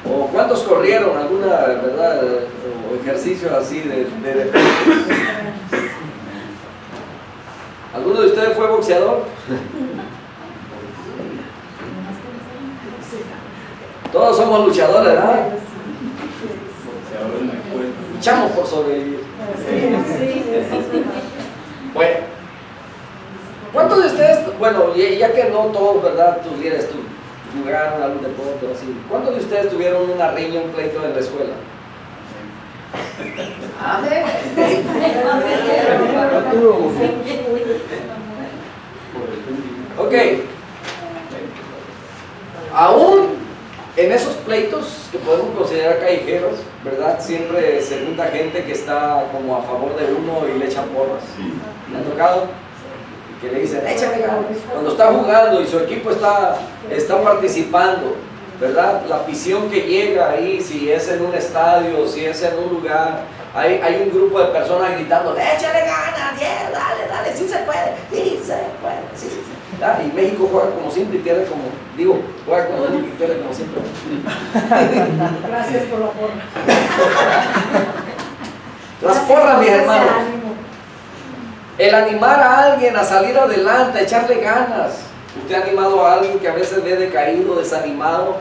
¿O cuántos corrieron alguna, verdad, o ejercicios así de deporte? ¿Alguno de ustedes fue boxeador? Todos somos luchadores, ¿verdad? Luchamos por sobrevivir. Bueno, ¿cuántos de ustedes, bueno, ya que no todos, ¿verdad?, jugaron algún deporte o así, ¿cuántos de ustedes tuvieron una riña, un pleito en la escuela? Ok, aún en esos pleitos que podemos considerar callejeros, ¿verdad?, siempre se junta gente que está como a favor de uno y le echan porras. ¿Le ha tocado? Que le dicen, échale ganas. Cuando está jugando y su equipo está participando, ¿verdad?, la afición que llega ahí, si es en un estadio, si es en un lugar, hay un grupo de personas gritando, échale ganas, dale, sí se puede, sí se puede, sí. Y México juega como siempre y pierde como, juega como siempre y pierde como siempre. Gracias por la porra. Las porras, mis hermanos. El animar a alguien a salir adelante, a echarle ganas. ¿Usted ha animado a alguien que a veces ve decaído, desanimado?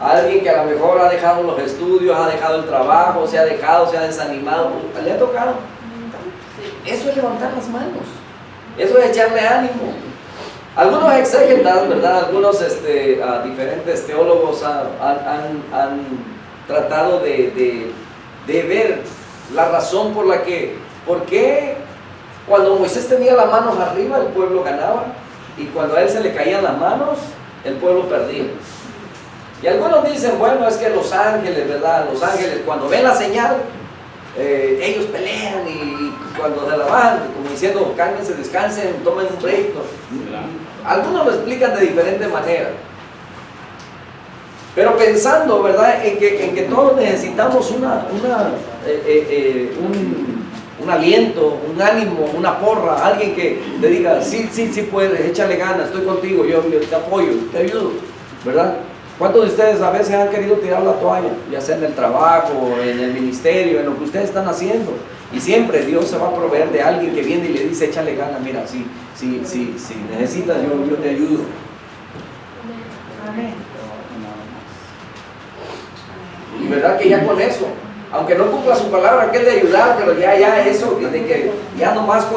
A alguien que a lo mejor ha dejado los estudios, ha dejado el trabajo, se ha desanimado. ¿Le ha tocado? Eso es levantar las manos. Eso es echarle ánimo. Algunos exégetas, ¿verdad?, algunos diferentes teólogos han tratado de ver la razón por qué cuando Moisés tenía las manos arriba el pueblo ganaba, y cuando a él se le caían las manos el pueblo perdía. Y algunos dicen, bueno, es que los ángeles, ¿verdad?, los ángeles cuando ven la señal, ellos pelean, y cuando se la bajan, como diciendo, cálmense, descansen, tomen un break. Algunos lo explican de diferente manera, pero pensando, ¿verdad?, en que todos necesitamos un aliento, un ánimo, una porra, alguien que te diga, sí puedes, échale ganas, estoy contigo, yo te apoyo, te ayudo, ¿verdad? ¿Cuántos de ustedes a veces han querido tirar la toalla, ya sea en el trabajo, en el ministerio, en lo que ustedes están haciendo? Y siempre Dios se va a proveer de alguien que viene y le dice, échale ganas, mira, si necesitas, yo te ayudo. Amén. Y verdad que ya con eso, aunque no cumpla su palabra, que es de ayudar, pero ya eso, de que ya nomás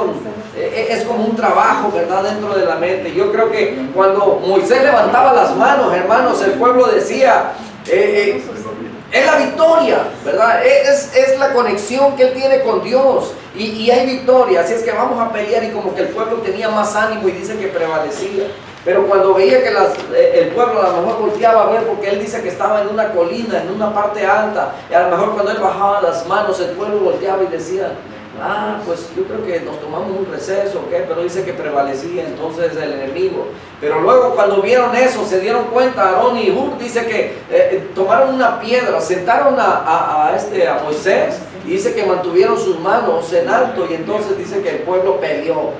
es como un trabajo, ¿verdad? Dentro de la mente. Yo creo que cuando Moisés levantaba las manos, hermanos, el pueblo decía, es la victoria, ¿verdad? Es la conexión que él tiene con Dios y hay victoria, así es que vamos a pelear, y como que el pueblo tenía más ánimo y dice que prevalecía. Pero cuando veía que el pueblo a lo mejor volteaba a ver, porque él dice que estaba en una colina, en una parte alta, y a lo mejor cuando él bajaba las manos, el pueblo volteaba y decía, pues yo creo que nos tomamos un receso, ¿qué? Pero dice que prevalecía entonces el enemigo. Pero luego cuando vieron eso, se dieron cuenta, Aarón y Hur, dice que tomaron una piedra, sentaron a Moisés, y dice que mantuvieron sus manos en alto, y entonces dice que el pueblo peleó,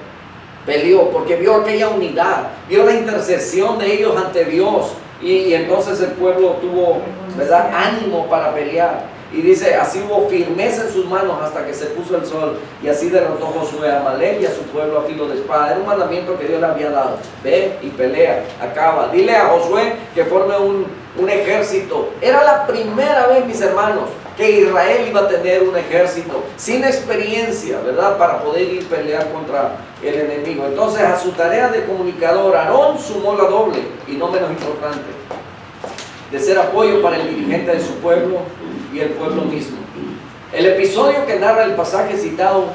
porque vio aquella unidad, vio la intercesión de ellos ante Dios, y entonces el pueblo tuvo, ¿verdad?, ánimo para pelear. Y dice, así hubo firmeza en sus manos hasta que se puso el sol, y así derrotó Josué a Amalek y a su pueblo a filo de espada. Era un mandamiento que Dios le había dado: ve y pelea, acaba. Dile a Josué que forme un ejército. Era la primera vez, mis hermanos, que Israel iba a tener un ejército sin experiencia, ¿verdad?, para poder ir a pelear contra el enemigo. Entonces a su tarea de comunicador, Aarón sumó la doble, y no menos importante, de ser apoyo para el dirigente de su pueblo y el pueblo mismo. El episodio que narra el pasaje citado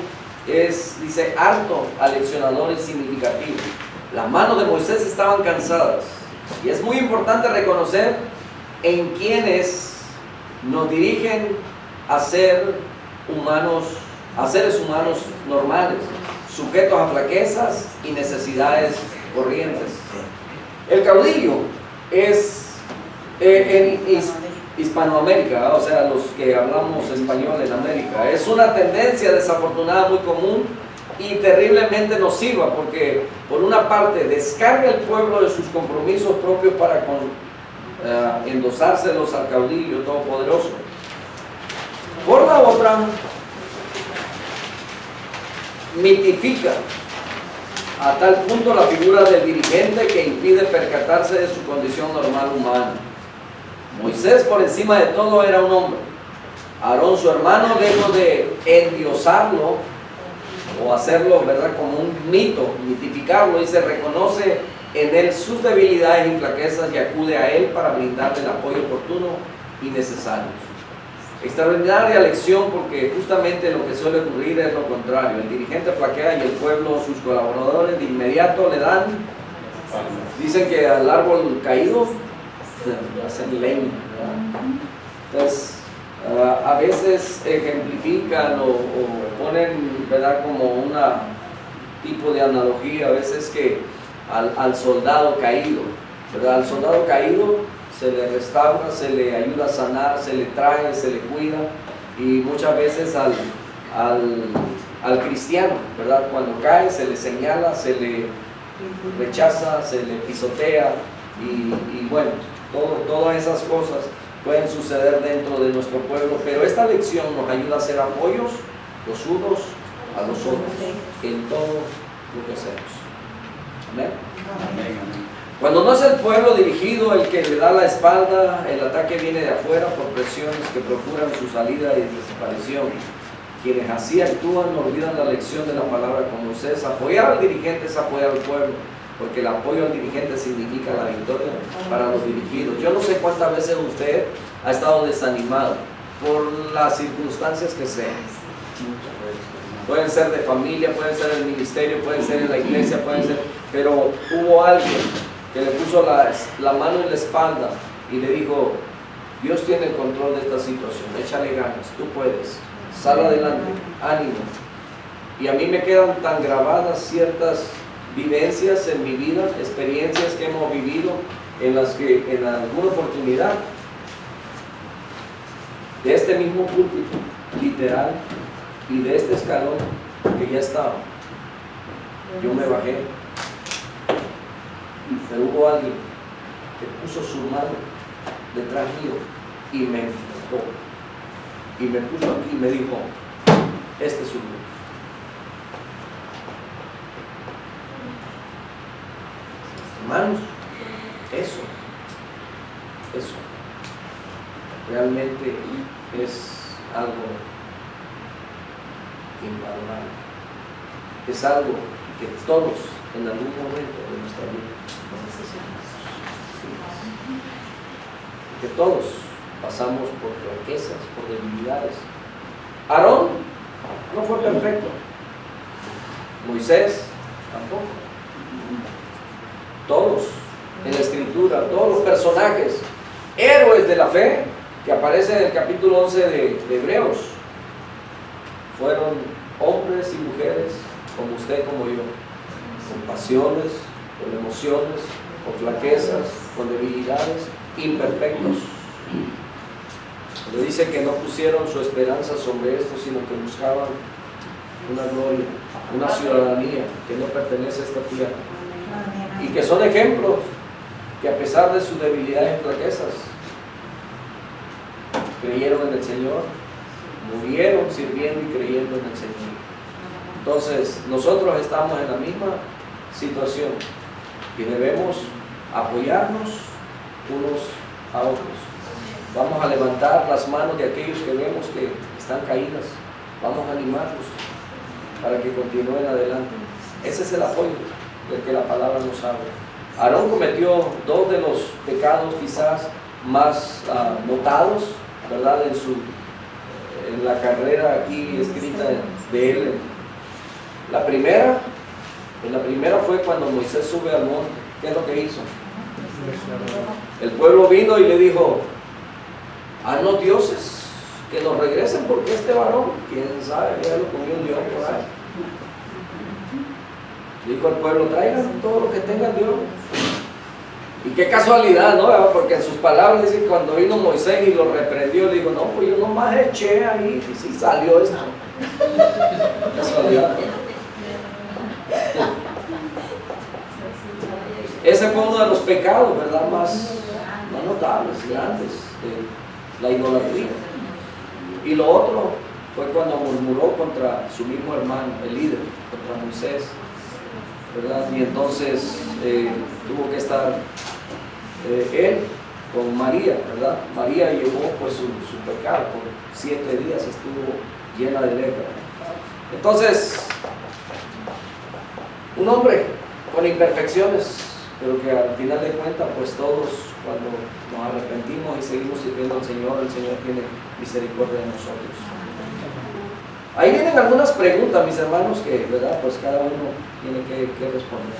dice, harto, aleccionador y significativo. Las manos de Moisés estaban cansadas, y es muy importante reconocer en quienes nos dirigen a seres humanos normales, sujetos a flaquezas y necesidades corrientes. El caudillo es en Hispanoamérica, o sea, los que hablamos español en América, es una tendencia desafortunada muy común y terriblemente nociva, porque por una parte descarga el pueblo de sus compromisos propios para endosárselos al caudillo todopoderoso. Por la otra, mitifica a tal punto la figura del dirigente que impide percatarse de su condición normal humana. Moisés, por encima de todo, era un hombre. Aarón, su hermano, lejos de endiosarlo o hacerlo, ¿verdad?, como un mito, mitificarlo, y se reconoce en él sus debilidades y flaquezas y acude a él para brindarle el apoyo oportuno y necesario. Extraordinaria lección, porque justamente lo que suele ocurrir es lo contrario. El dirigente flaquea y el pueblo, sus colaboradores, de inmediato le dan, dicen que al árbol caído hacen leña, ¿verdad? Entonces, a veces ejemplifican o ponen, ¿verdad?, como un tipo de analogía, a veces que al soldado caído, ¿verdad? Al soldado caído se le restaura, se le ayuda a sanar, se le trae, se le cuida, y muchas veces al cristiano, ¿verdad?, cuando cae se le señala, se le rechaza, se le pisotea, y bueno, todas esas cosas pueden suceder dentro de nuestro pueblo, pero esta lección nos ayuda a ser apoyos los unos a los otros en todo lo que hacemos. Amén. Cuando no es el pueblo dirigido el que le da la espalda, el ataque viene de afuera por presiones que procuran su salida y desaparición. Quienes así actúan olvidan la lección de la palabra con Moisés. Apoyar al dirigente es apoyar al pueblo, porque el apoyo al dirigente significa la victoria para los dirigidos. Yo no sé cuántas veces usted ha estado desanimado por las circunstancias que sean. Pueden ser de familia, pueden ser del ministerio, pueden ser en la iglesia, pero hubo alguien que le puso la mano en la espalda y le dijo, Dios tiene el control de esta situación, échale ganas, tú puedes, sal adelante, ánimo. Y a mí me quedan tan grabadas ciertas vivencias en mi vida, experiencias que hemos vivido, en las que en alguna oportunidad de este mismo púlpito, literal, y de este escalón que ya estaba, yo me bajé, pero hubo alguien que puso su mano detrás mío y me empujó, y me puso aquí y me dijo, Este es su Dios. Hermanos, eso realmente es algo invalorable. Es algo que todos en algún momento de nuestra vida necesitamos. Que todos pasamos por flaquezas, por debilidades. Aarón no fue perfecto. Moisés tampoco. Todos en la escritura, todos los personajes, héroes de la fe que aparecen en el capítulo 11 de Hebreos, fueron hombres y mujeres como usted, como yo, con pasiones, con emociones, con flaquezas, con debilidades, imperfectos. Le dice que no pusieron su esperanza sobre esto, sino que buscaban una gloria, una ciudadanía que no pertenece a esta tierra. Y que son ejemplos que a pesar de sus debilidades y flaquezas, creyeron en el Señor, murieron sirviendo y creyendo en el Señor. Entonces, nosotros estamos en la misma situación y debemos apoyarnos unos a otros. Vamos a levantar las manos de aquellos que vemos que están caídas. Vamos a animarlos para que continúen adelante. Ese es el apoyo del que la palabra nos habla. Aarón cometió dos de los pecados quizás más notados, ¿verdad? En la carrera aquí escrita de él. La primera fue cuando Moisés sube al monte. ¿Qué es lo que hizo? El pueblo vino y le dijo: haznos dioses que nos regresen, porque este varón, quién sabe, ya lo comió un dios por ahí. Dijo al pueblo: traigan todo lo que tengan Dios. Y qué casualidad, ¿no? Porque en sus palabras dice que cuando vino Moisés y lo reprendió, le dijo: no, pues yo nomás eché ahí y sí salió esto. Casualidad. Ese fue uno de los pecados, ¿verdad? Más notables, grandes, de la idolatría. Y lo otro fue cuando murmuró contra su mismo hermano, el líder, contra Moisés, ¿verdad? Y entonces tuvo que estar él con María, ¿verdad? María llevó pues su pecado, por 7 días estuvo llena de lepra. Entonces, un hombre con imperfecciones, pero que al final de cuentas, pues todos cuando nos arrepentimos y seguimos sirviendo al Señor, el Señor tiene misericordia de nosotros. Ahí vienen algunas preguntas, mis hermanos, que, ¿verdad? Pues cada uno tiene que responder.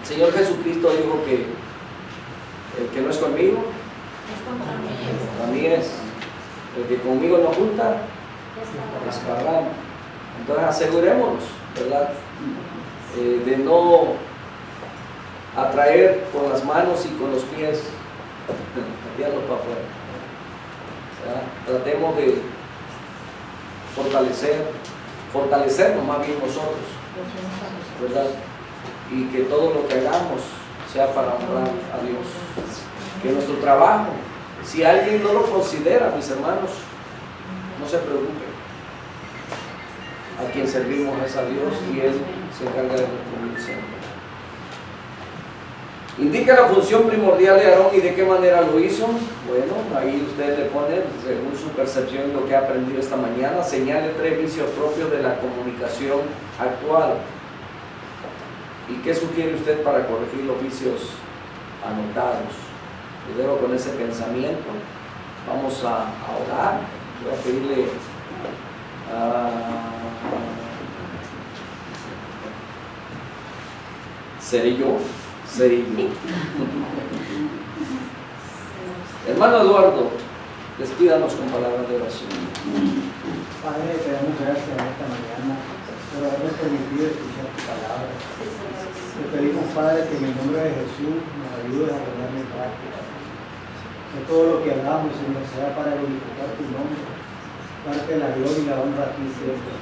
El Señor Jesucristo dijo que el que no es conmigo, para mí es. El que conmigo no junta, esparramos. Entonces asegurémonos, ¿verdad? De no atraer con las manos y con los pies, enviarlos para afuera. Tratemos de fortalecernos más bien nosotros, ¿verdad? Y que todo lo que hagamos sea para honrar a Dios. Que nuestro trabajo, si alguien no lo considera, mis hermanos, no se preocupe. A quien servimos es a Dios y Él se encarga de retribuir siempre. Indica la función primordial de Aarón y de qué manera lo hizo. Bueno, ahí usted le pone, según su percepción, lo que ha aprendido esta mañana. Señale 3 vicios propios de la comunicación actual. ¿Y qué sugiere usted para corregir los vicios anotados? Yo dejo con ese pensamiento. Vamos a orar. Voy a pedirle ¿seré yo? Hermano Eduardo, despídanos con palabras de oración. Padre, te damos gracias en esta mañana por habernos permitido escuchar tu palabra. Te pedimos, Padre, que en el nombre de Jesús nos ayudes a ponerla en práctica. Que todo lo que hagamos, Señor, sea para glorificar tu nombre, darte la gloria y la honra a ti siempre.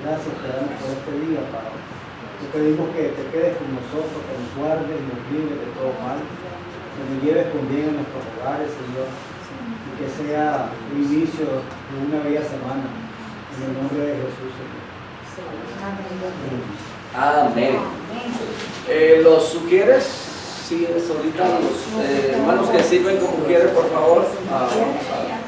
Gracias te damos por este día, Padre. Te pedimos que te quedes con nosotros, que nos guardes y nos libres de todo mal, que nos lleves con bien a nuestros hogares, Señor, y que sea el inicio de una bella semana, En el nombre de Jesús, Señor. Amén. ¿Los sugieres? Sí, es ahorita los hermanos que sirven como quieren, por favor. Vamos a